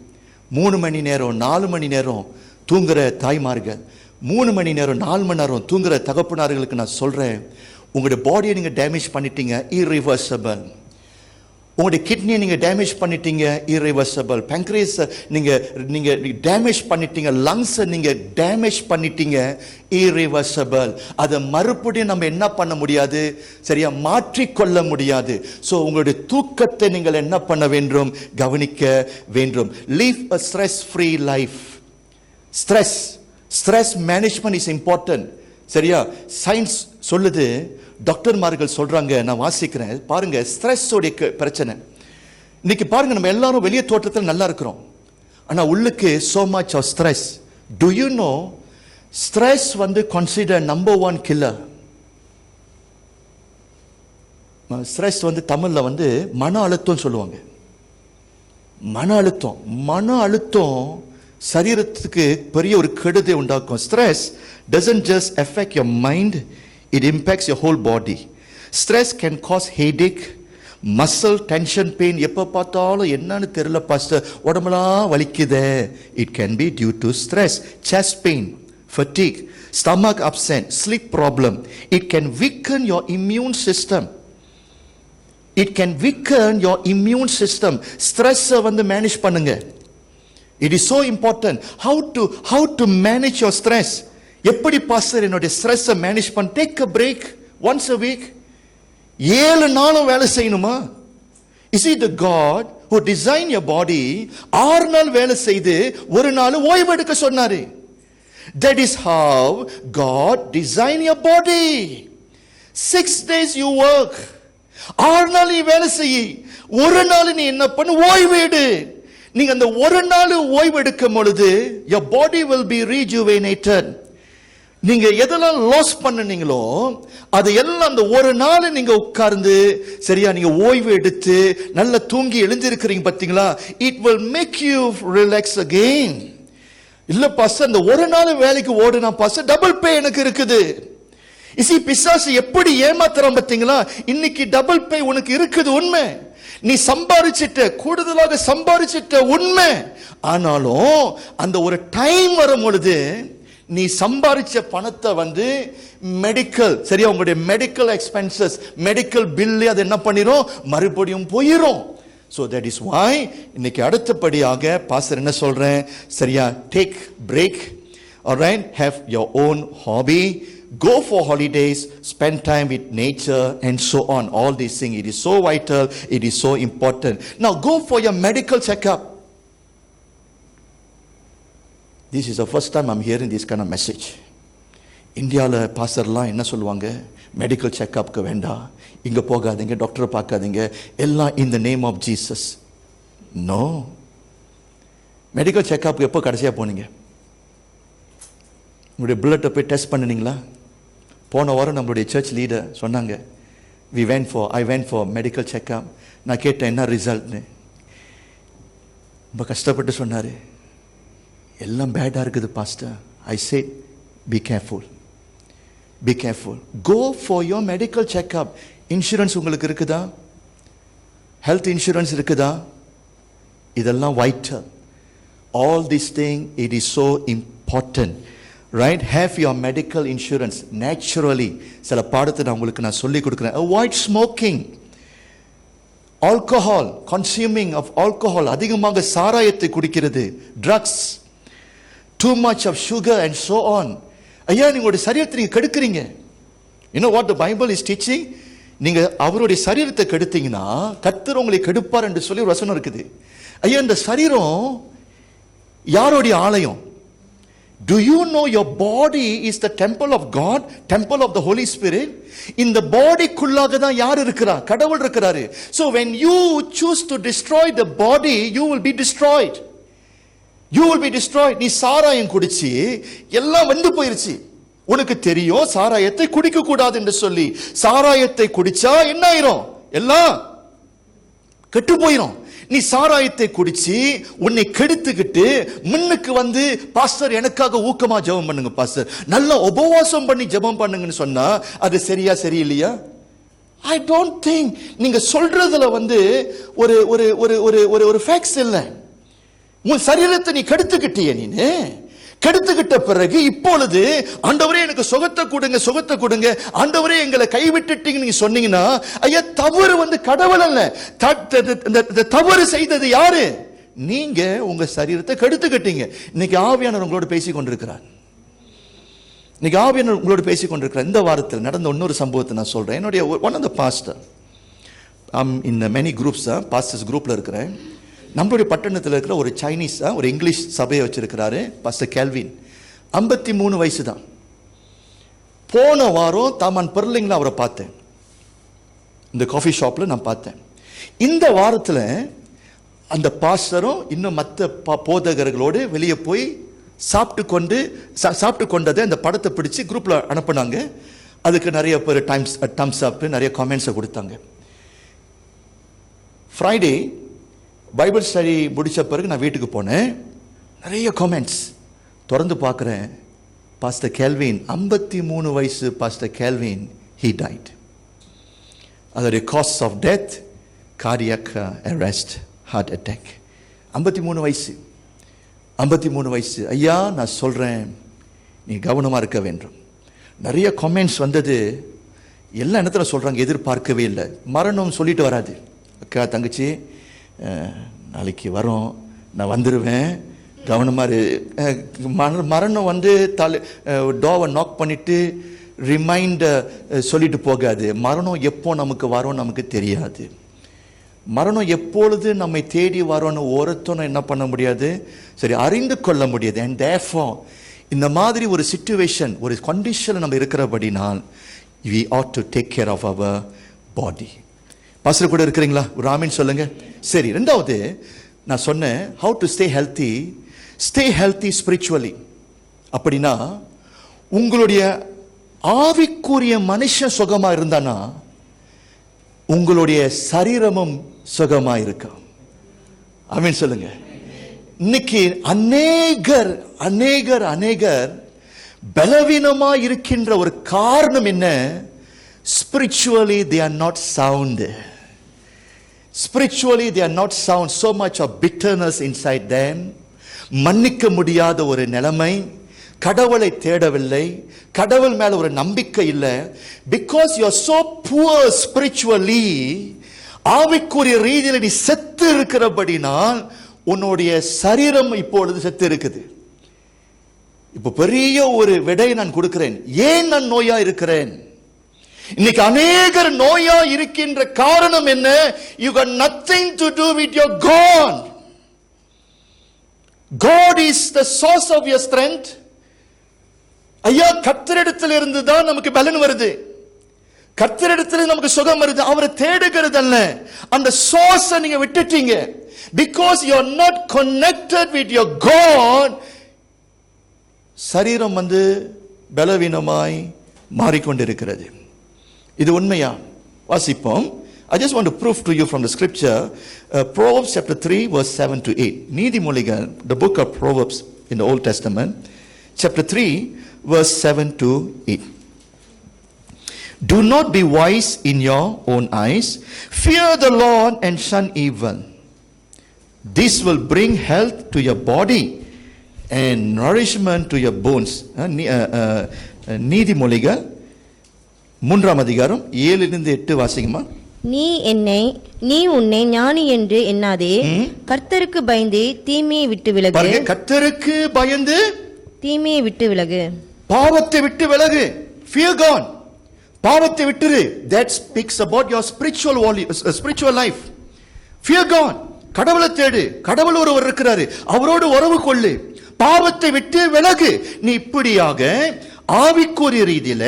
3 மணி நேரம் 4 மணி நேரம் தூங்குற தாய்மார்கள், 3 மணி நேரம் 4 மணி நேரம் தூங்குற தகப்பனார்களுக்கு நான் சொல்றேன், உங்களுடைய பாடியை நீங்க டேமேஜ் பண்ணிட்டீங்க, irreversible. உங்களுடைய கிட்னியை நீங்க டேமேஜ் பண்ணிட்டீங்க, irreversible. பேங்க்ரியஸ் நீங்க டேமேஜ் பண்ணிட்டீங்க, லங்ஸ் நீங்க டேமேஜ் பண்ணிட்டீங்க, irreversible. அதை மறுபடியும் நம்ம என்ன பண்ண முடியாது, சரியா மாற்றிக்கொள்ள முடியாது. சோ உங்களுடைய தூக்கத்தை நீங்கள் என்ன பண்ண வேண்டும்? கவனிக்க வேண்டும். live a stress free life. stress management is important. சரியா, சயின்ஸ் சொல்லுது, டாக்டர்மார்கள் சொல்றாங்க, நான் வாசிக்கிறேன் பாருங்க. ஸ்ட்ரெஸ் உடைய பிரச்சனை இன்னைக்கு பாருங்க, நம்ம எல்லாரும் வெளியே தோற்றத்தில் நல்லா இருக்கிறோம், ஆனா உள்ளுக்கு so much of stress. Do you know stress வந்து consider number one killer? Stress வந்து தமிழ்ல வந்து மன அழுத்தம் சொல்லுவாங்க. மன அழுத்தம் சரீரத்துக்கு பெரிய ஒரு கெடுதை உண்டாக்கும். Stress doesn't just affect your mind, it impacts your whole body. Stress can cause headache, muscle tension pain. எப்ப பார்த்தாலும் என்னன்னு தெரியல பாஸ்டர், உடம்பெல்லாம் வலிக்குதே. It can be due to stress. Chest pain, fatigue, stomach upset, sleep problem. It can weaken your immune system. It can weaken your immune system. Stress வந்து manage பண்ணுங்க. It is so important. How to manage your stress? எப்படி pastor என்னோட stress manage பண்ண? Take a break once a week. 7 நாளும் வேலை செய்யணுமா? Is it the God who designed your body 6 நாள் வேலை செய்து ஒரு நாள் ஓய்வு எடுக்க சொன்னாரு? That is how God designed your body. 6 days you work. 6 நாள் நீ வேலை செய்ய, ஒரு நாள் நீ என்ன பண்ணு? ஓய்வு எடு. நீங்க அந்த ஒரு நாள் ஓய்வு எடுக்கும் பொழுது your body will be rejuvenated. நீங்க எதெல்லாம் லாஸ் பண்ணீங்களோ அது எல்லாம் அந்த ஒரு நாள் நீங்க உட்கார்ந்து சரியா நீங்க ஓய்வு எடுத்து நல்லா தூங்கி எழுந்திருக்கிறீங்க பாத்தீங்களா? It will make you relax again. இல்ல பாஸ்டர், அந்த ஒரு நாள் வேலைக்கு ஓடுனா பாஸ்டர் டபுள் பே எனக்கு இருக்குது. இசி பிசாசு எப்படி ஏமாத்துறான் பாத்தீங்களா? இன்னைக்கு டபுள் பே உனக்கு இருக்குது, உண்மை. நீ சம்பாரிச்சிட்ட, கூடுதலாக சம்பாரிச்சிட்ட, உண்மை. ஆனாலும் அந்த ஒரு டைம் வரும் பொழுது நீ சம்பாரிச்ச பணத்தை வந்து மெடிக்கல் சரியா உங்களுடைய மெடிக்கல் எக்ஸ்பென்சஸ் மெடிக்கல் பில் அது என்ன பண்ணிரும்? மறுபடியும் போயிரும். So that is why இன்னைக்கு அடுத்தபடியாக பாஸ்டர் என்ன சொல்றேன் சரியா, take break, all right, have your own hobby, go for holidays, spend time with nature and so on. All these things, it is so vital, it is so important. Now go for your medical checkup. This is the first time I'm hearing this kind of message. இந்தியாவில் பாஸ்டர்லாம் என்ன சொல்லுவாங்க? Medical செக்கப்க்கு வேண்டாம், இங்கே போகாதீங்க, டாக்டரை பார்க்காதீங்க, எல்லாம் in the name of Jesus. No. Medical செக்கப்க்கு எப்போ கடைசியாக போனீங்க? உங்களுடைய பிளட்டை போய் டெஸ்ட் பண்ணினீங்களா? போன வாரம் நம்மளுடைய சர்ச் லீடர் சொன்னாங்க, I went for medical checkup. நான் கேட்டேன் என்ன ரிசல்ட்னு. ரொம்ப கஷ்டப்பட்டு சொன்னார், எல்லாம் பேடாக இருக்குது pastor. I said, be careful. Be careful. Go for your medical checkup. Insurance உங்களுக்கு இருக்குதா? ஹெல்த் இன்சூரன்ஸ் இருக்குதா? இதெல்லாம் vital. All these things, it is so important. Right? Have your medical insurance naturally. சில பாடத்தை நான் உங்களுக்கு சொல்லி கொடுக்கிறேன். Avoid smoking. Alcohol, consuming of alcohol, அதிகமாக சாராயத்தை குடிக்கிறது, drugs, too much of sugar and so on. ஐயா, நீங்களுடைய சரீரத்தை நீங்க கெடுக்கிறீங்க. You know what the Bible is teaching? நீங்க அவருடைய சரீரத்தை கெடுத்தீங்கன்னா கர்த்தர் உங்களை கெடுப்பார் என்று சொல்லி ஒரு வசனம் இருக்குது. ஐயா, இந்த சரீரம் யாருடைய ஆலயம்? Do you know your body is the temple of God, temple of the Holy Spirit? இந்த பாடிக்குள்ளாக தான் யார் இருக்கிறா? கடவுள் இருக்கிறாரு. So when you choose to destroy the body, you will be destroyed. You will be destroyed. நீ சாராயம் குடிச்சு எல்லாம் வந்து போயிருச்சு. உனக்கு தெரியும் சாராயத்தை குடிக்க கூடாது என்று சொல்லி. சாராயத்தை குடிச்சா என்ன ஆயிரும்? எல்லாம் கெட்டு போயிரும். நீ சாராயத்தை குடிச்சு உன்னை கெடுத்துக்கிட்டு முன்னுக்கு வந்து பாஸ்டர் எனக்காக ஊக்கமா ஜெபம் பண்ணுங்க பாஸ்டர், நல்லா உபவாசம் பண்ணி ஜெபம் பண்ணுங்கன்னு சொன்னா அது சரியா சரியில்லையா? I don't think நீங்க சொல்றதுல வந்து ஒரு ஒரு ஒரு ஒரு ஒரு ஒரு ஃபேக்ட்ஸ் இல்லை. உன் சரீரத்தை நீ கெடுத்துக்கிட்டிய. நீ கெடுத்துக்கிட்ட பிறகு இப்பொழுது ஆண்டவரே எனக்கு சுகத்தை கொடுங்க, சுகத்தை கொடுங்க, ஆண்டவரே எங்களை கைவிட்டுட்டீங்க நீங்க சொன்னீங்கன்னா, ஐயா தவறு வந்து கடவுள் அல்ல, தவறு செய்தது யாரு? நீங்க உங்க சரீரத்தை கெடுத்துக்கிட்டீங்க. இன்னைக்கு ஆவியானவர் உங்களோட பேசிக் கொண்டிருக்கிறார். இன்னைக்கு ஆவியானவர் உங்களோட பேசிக் கொண்டிருக்கிறார். இந்த வாரத்தில் நடந்த இன்னொரு சம்பவத்தை நான் சொல்றேன். என்னுடைய ஒன் ஆஃப் த பாஸ்டர், இந்த மெனி குரூப்ஸ் பாஸ்டர்ஸ் குரூப்ல இருக்கிறேன். நம்மளுடைய பட்டணத்தில் இருக்கிற ஒரு சைனீஸ் ஒரு இங்கிலீஷ் சபையை வச்சிருக்கிறாரு பாஸ்டர் கேல்வின். 53 வயசு தான். போன வாரம் தாமான் பெர்லிங்ல அவரை பார்த்தேன், இந்த காஃபி ஷாப்ல நான் பார்த்தேன். இந்த வாரத்தில் அந்த பாஸ்டரும் இன்னும் மற்ற போதகர்களோடு வெளியே போய் சாப்பிட்டு கொண்டதை அந்த படத்தை பிடிச்சு குரூப்ல அனுப்புனாங்க. அதுக்கு நிறைய பேர் டம்ஸ் அப் நிறைய கமெண்ட்ஸை கொடுத்தாங்க. ஃப்ரைடே பைபிள் ஸ்டடி முடிச்ச பிறகு நான் வீட்டுக்கு போனேன். நிறைய கமெண்ட்ஸ் தொடர்ந்து பார்க்குறேன். பாஸ்டர் கேல்வின் 53 வயசு பாஸ்டர் கேல்வின் he died. அதோடைய cause of death cardiac arrest, heart attack. 53 வயசு. ஐயா நான் சொல்றேன், நீ கவனமா இருக்க வேண்டும். நிறைய கமெண்ட்ஸ் வந்தது. எல்லா இடத்துல சொல்றாங்க, எதிர்பார்க்கவே இல்லை. மரணம் சொல்லிட்டு வராது. அக்கா தங்கச்சி நாளைக்கு வரோம், நான் வந்துடுவேன், கவனமா மரணம் டோவை நாக் பண்ணிட்டு ரிமைண்ட் சொல்லிட்டு போகாது. மரணம் எப்போ நமக்கு வரும் நமக்கு தெரியாது. மரணம் எப்பொழுது நம்மை தேடி வரோன்னு ஒருத்தனும் என்ன பண்ண முடியாது, சரி அறிந்து கொள்ள முடியாது. அண்ட் therefore இந்த மாதிரி ஒரு சிச்சுவேஷன், ஒரு கண்டிஷன் நம்ம இருக்கிறபடினால் we ought to take care of our body. Pastor கூட இருக்கிறீங்களா? ஒரு ஆமீன் சொல்லுங்க. சரி, ரெண்டாவது நான் சொன்னேன் how to stay healthy spiritually. அப்படின்னா உங்களுடைய ஆவிக்குரிய மனுஷன் சுகமா இருந்தானா உங்களுடைய சரீரமும் சுகமா இருக்கும். ஆமீன் சொல்லுங்க. இன்னைக்கு அநேகர் பலவீனமா இருக்கின்ற ஒரு காரணம் என்ன? spiritually they are not sound. So much of bitterness inside them. மன்னிக்க முடியாத ஒரு நிலைமை, கடவுளை தேடவில்லை, கடவுள் மேல ஒரு நம்பிக்கை இல்லை. because you are so poor spiritually, ஆவிக்குரிய ரீதியில நீ செத்து இருக்கிறபடினால் உன்னுடைய சரீரம் இப்பொழுது செத்து இருக்குது. இப்போ பெரிய ஒரு விடை நான் கொடுக்கிறேன். ஏன் நான் நோயா இருக்கிறேன்? இன்னைக்கு அநேகர் நோயா இருக்கின்ற காரணம் என்ன? you got nothing to do with your God. God is the source of your strength. ஐயா, கர்த்தரிடத்தில் இருந்து தான் நமக்கு பலன் வருது, கர்த்தரிடத்தில் நமக்கு சுகம் வருது. அவரை தேடுகிறது அல்ல. அந்த சோர்ஸ் நீங்க விட்டுட்டீங்க. because you are not connected with your God, சரீரம் பலவீனமாய் மாறிக்கொண்டிருக்கிறது. இது உண்மையா? வாசிப்போம். I just want to prove to you from the scripture, Proverbs chapter 3 verse 7 to 8. நீதிமொழிகள், the book of Proverbs in the Old Testament, chapter 3 verse 7 to 8. Do not be wise in your own eyes. Fear the Lord and shun evil. This will bring health to your body and nourishment to your bones. நீதிமொழிகள் 3ஆம் அதிகாரம் 7-8 வாசிங்கம்மா. நீ உன்னை ஞானி என்று எண்ணாதே, கர்த்தருக்கு பயந்து தீமையை விட்டு விலகு. கர்த்தருக்கு பயந்து தீமையை விட்டு விலகு, பாவத்தை விட்டு விலகு. Fear God. பாவத்தை விட்டுரு. That speaks about your spiritual life. Fear God. கடவுளை தேடு. கடவுள் ஒருவர் இருக்கிறாரு, அவரோடு உறவு கொள்ளு. பாவத்தை விட்டு விலகு. நீ இப்படியாக ஆவிக்குரிய ரீதியில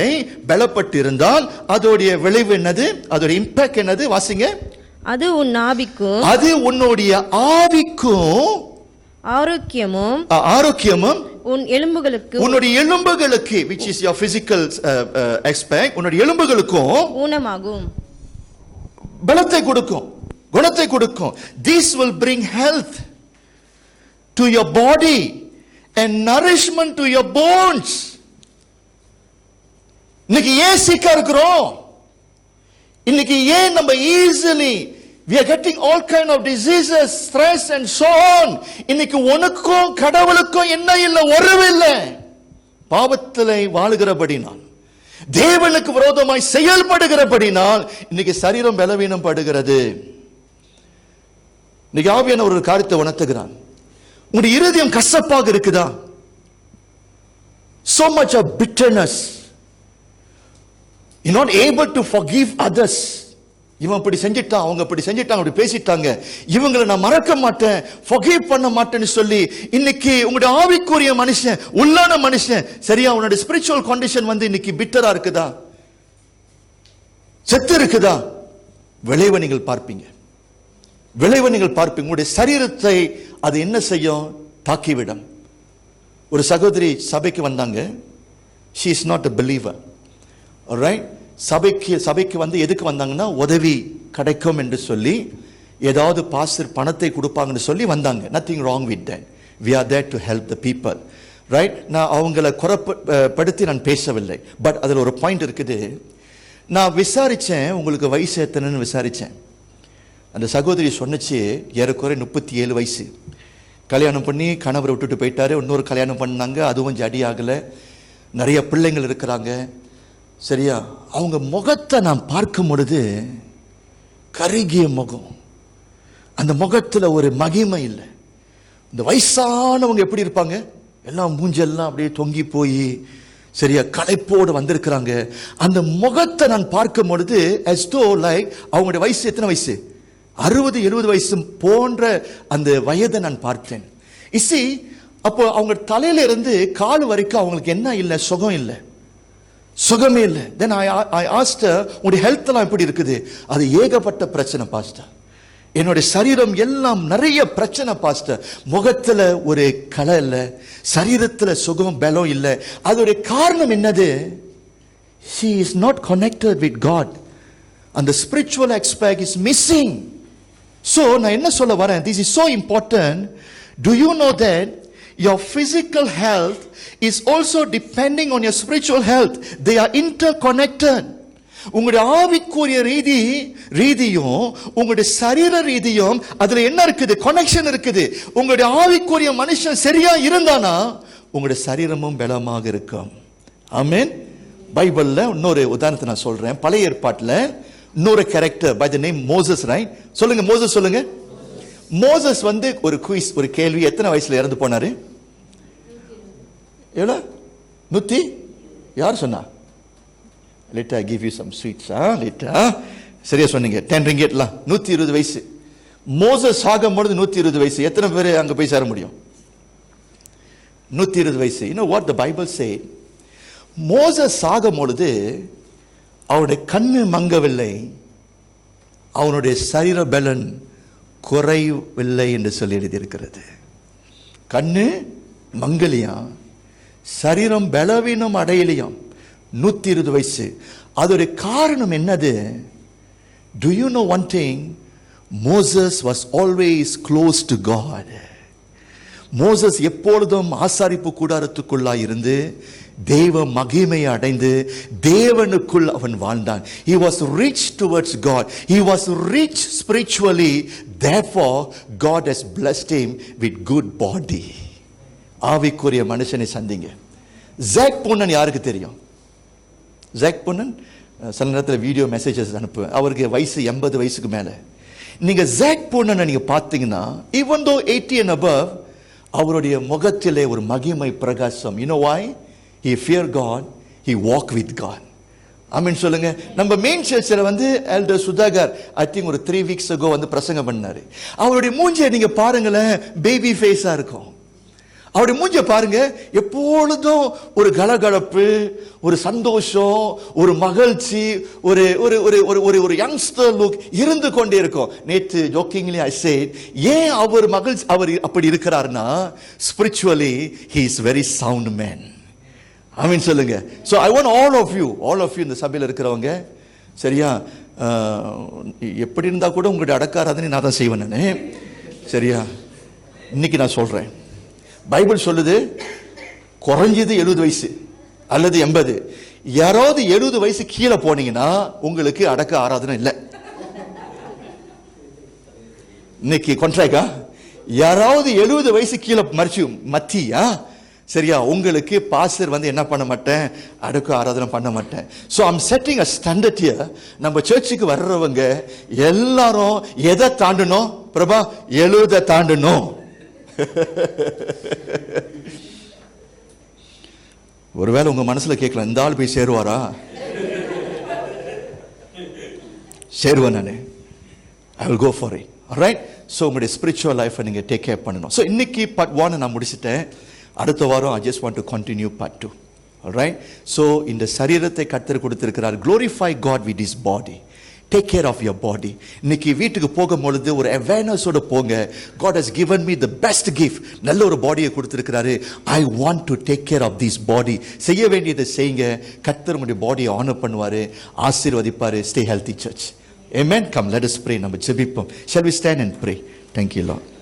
பலப்பட்டிருந்தால் அதோடைய விளைவு என்னது? அதோடைய இம்பாக்ட் என்னது? வாசிங்க. அது உன் ஆவிக்கும், அது உன்னுடைய ஆவிக்கும் ஆரோக்கியமும் உன் எலும்புகளுக்கு, உன்னுடைய எலும்புகளுக்கு, which is your physical aspect, உன்னுடைய எலும்புகளுக்கும் ஊனமாகும், பலத்தை கொடுக்கும், குணத்தை கொடுக்கும். This will bring health to your body and nourishment to your bones. இன்னைக்கு ஏன் சிக்கா இருக்கிறோம்? இன்னைக்கு ஏன் நம்ம easily we are getting all kind of diseases, stress and so on. இன்னைக்கு உனக்கும் கடவுளுக்கும் என்ன இல்லை? உறவு இல்லை. பாவத்திலே வாழுகிறபடினால், தேவனுக்கு விரோதமாய் செயல்படுகிறபடினால் இன்னைக்கு சரீரம் பலவீனம் படுகிறது. இன்னைக்கு ஆவியான ஒரு காரியத்தை உணர்த்துகிறான். உங்களுடைய இருதயம் கசப்பாக இருக்குதா? so much of bitterness, you're not able to forgive others. இவன் இப்படி செஞ்சிட்டான், அவங்க இப்படி செஞ்சிட்டாங்க, அப்படி பேசிட்டாங்க, இவங்களை நான் மறக்க மாட்டேன், forgive பண்ண மாட்டேன்னு சொல்லி இன்னைக்கு உங்களுடைய ஆவிக்குரிய மனுஷன், உள்ளான மனுஷன், சரியா உன்னுடைய ஸ்பிரிச்சுவல் கண்டிஷன் இன்னைக்கு பிட்டரா இருக்குதா, செத்து இருக்குதா? விளைவை நீங்கள் பார்ப்பீங்க. விளைவை நீங்கள் பார்ப்பீங்க. உங்களுடைய சரீரத்தை அது என்ன செய்யும்? தாக்கிவிடும். ஒரு சகோதரி சபைக்கு வந்தாங்க. she is not a believer, alright. சபைக்கு வந்து எதுக்கு வந்தாங்கன்னா, உதவி கிடைக்கும் என்று சொல்லி, ஏதாவது பாஸ்டர் பணத்தை கொடுப்பாங்கன்னு சொல்லி வந்தாங்க. nothing wrong with that. we are there to help the people, right. நான் அவங்கள குறைப்படுத்தி நான் பேசவில்லை. பட் அதில் ஒரு பாயிண்ட் இருக்குது. நான் விசாரிச்சேன், உங்களுக்கு வயசு எத்தனைன்னு விசாரிச்சேன். அந்த சகோதரி சொன்னிச்சு, ஏறக்குறை 37 வயசு. கல்யாணம் பண்ணி கணவரை விட்டுட்டு போயிட்டாரு. இன்னொரு கல்யாணம் பண்ணாங்க, அதுவும் ஜடி ஆகலை. நிறைய பிள்ளைங்கள் இருக்கிறாங்க. சரியா? அவங்க முகத்தை நான் பார்க்கும் பொழுது கருகிய முகம். அந்த முகத்தில் ஒரு மகிமை இல்லை. இந்த வயசானவங்க எப்படி இருப்பாங்க? எல்லாம் மூஞ்செல்லாம் அப்படியே தொங்கி போய் சரியா களைப்போடு வந்திருக்கிறாங்க. அந்த முகத்தை நான் பார்க்கும் பொழுது as though like அவங்களுடைய வயசு எத்தனை வயசு? 60-70 வயசு போன்ற அந்த வயதை நான் பார்த்தேன். இசி அப்போ அவங்க தலையில இருந்து கால் வரைக்கும் அவங்களுக்கு என்ன இல்லை? சுகம் இல்லை, சுகமே இல்லை. தென் ஐ ஆஸ்க்ட் her, உங்களுடைய ஹெல்த் எல்லாம் எப்படி இருக்குது? அது ஏகப்பட்ட பிரச்சனை பாஸ்டர். என்னுடைய சரீரம் எல்லாம் நிறைய பிரச்சனை பாஸ்டர். முகத்துல ஒரு கலை இல்லை, சரீரத்துல சுகம் பலம் இல்லை. அதோடைய காரணம் என்னது? she is not connected with God. and the spiritual aspect is missing. so நான் என்ன சொல்ல வரேன்? this is so important. do you know that your physical health is also depending on your spiritual health? they are interconnected. உங்களுடைய ஆவிக்குரிய ரீதியும் உங்களுடைய சரீர ரீதியும் அதுல என்ன இருக்குது? கனெக்ஷன் இருக்குது. உங்களுடைய ஆவிக்குரிய மனுஷன் சரியா இருந்தானா உங்களுடைய சரீரமும் பலமாக இருக்கும். ஆமென். பைபிள்ல இன்னொரு உதாரணத்தை நான் சொல்றேன். பழைய ஏற்பாட்டுல இன்னொரு character by the name Moses, right? சொல்லுங்க, மோசஸ் சொல்லுங்க. மோசஸ் வந்து ஒரு குயிஸ், ஒரு கேள்வி. எத்தனை வயசுல இறந்து போனாரு? எவ்வளோ? 100? யார் சொன்னா? Later I give you some sweets. Later. சரியா சொன்னீங்க. 10 ringgitலாம். 120 வயசு. மோசஸ் ஆகும் பொழுது 120 வயசு. எத்தனை பேர் அங்க போய் சேர முடியும்? 120 வயசு. You know what the Bible said? Moses ஆகும் பொழுது அவனுடைய கண்ணு மங்கவில்லை, அவனுடைய சரீர பலன் குறைவில்லை என்று சொல்லி எழுதியிருக்கிறது. கண்ணு மங்கலியாம், சரீரம் பலவீனம் அடையலையாம். 120 வயசு. அதோடைய காரணம் என்னது? do you know one thing? Moses was always close to God. Moses எப்பொழுதும் ஆசாரிப்பு கூடாரத்துக்குள்ளாய் இருந்து தேவ மகிமையை அடைந்து தேவனுக்குள் அவன் வாழ்ந்தான். he was rich towards God. he was rich spiritually. therefore God has blessed him with good body. ஆவிக்குரிய மனுஷனை சந்திங்க. ஜாக் பொன்னன் யாருக்கு தெரியும்? ஜாக் பொன்னன் சில நேரத்தில் வீடியோ மெசேஜஸ் அனுப்புவேன். அவருக்கு வயசு 80 வயசுக்கு மேலே. நீங்க ஜாக் பொன்னனை நீங்க பார்த்தீங்கன்னா, even though 80 and above, அவருடைய முகத்திலே ஒரு மகிமை பிரகாசம். you know why? he feared God, he walked with God. ஆமென் சொல்லுங்க. நம்ம மெயின் சர்ச்சில் வந்து எல்டர் சுதாகர் ஐ திங்க் ஒரு 3 weeks ago வந்து பிரசங்கம் பண்ணாரு. அவருடைய மூஞ்சியை நீங்க பாருங்களேன், பேபி ஃபேஸா இருக்கும். அவருடைய மூஞ்ச பாருங்க, எப்பொழுதும் ஒரு கலகலப்பு, ஒரு சந்தோஷம், ஒரு மகிழ்ச்சி, ஒரு ஒரு ஒரு ஒரு ஒரு யங்ஸ்டர் லுக் இருந்து கொண்டே இருக்கும். நேற்று ஜோக்கிங்லி ஐ சேட், ஏன் அவர் மகிழ்ச்சி அவர் அப்படி இருக்கிறார்னா, spiritually he is very sound man. Amen சொல்லுங்க. So I want all of you இந்த சபையில் இருக்கிறவங்க, சரியா, எப்படி இருந்தா கூட உங்களுடைய அடக்காராதனை நான் தான் செய்வேன் நான். சரியா? இன்னைக்கு நான் சொல்றேன், பைபிள் சொல்லுது குறைஞ்சது 70 வயசு அல்லது 80. யாராவது 70 வயசு கீழே போனீங்கன்னா உங்களுக்கு அடக்க ஆராதனை இல்லை. இன்னைக்கு கான்ட்ராக்டா? யாராவது 70 வயசு கீழே மத்தியா, சரியா, உங்களுக்கு பாஸ்டர் வந்து என்ன பண்ண மாட்டேன், அடக்க ஆராதனை பண்ண மாட்டேன். So I'm setting a standard here. நம்ம சர்ச்சுக்கு வர்றவங்க எல்லாரும் எதை தாண்டணும் பிரபா? 70 தாண்டணும். ஒருவேளை உங்க மனசுல கேட்கலாம், இந்த ஆள் போய் சேருவாரா? சேருவேன் நானு. I will go for it. Alright? So உங்களுடைய ஸ்பிரிச்சுவல் லைஃபை நீங்க டேக் கேர் பண்ணணும். ஸோ இன்னைக்கு பார்ட் 1 நான் முடிச்சிட்டேன். அடுத்த வாரம் I just want to continue part 2. Alright? So இந்த சரீரத்தை கர்த்தர் கொடுத்திருக்கிறார். Glorify God with His body. Take care of your body. இன்னைக்கு வீட்டுக்கு போகும்பொழுது ஒரு அவேர்னஸோட போங்க. God has given me the best gift. நல்ல ஒரு பாடியை கொடுத்திருக்கிறாரு. I want to take care of this body. செய்ய வேண்டியதை செய்யுங்க. கர்த்தர் உங்களுடைய பாடியை ஆனர் பண்ணுவாரு, ஆசீர்வதிப்பாரு. Stay healthy, church. Amen. Come, let us pray. நம்ம ஜெபிப்போம். Shall we stand and pray? Thank you, Lord.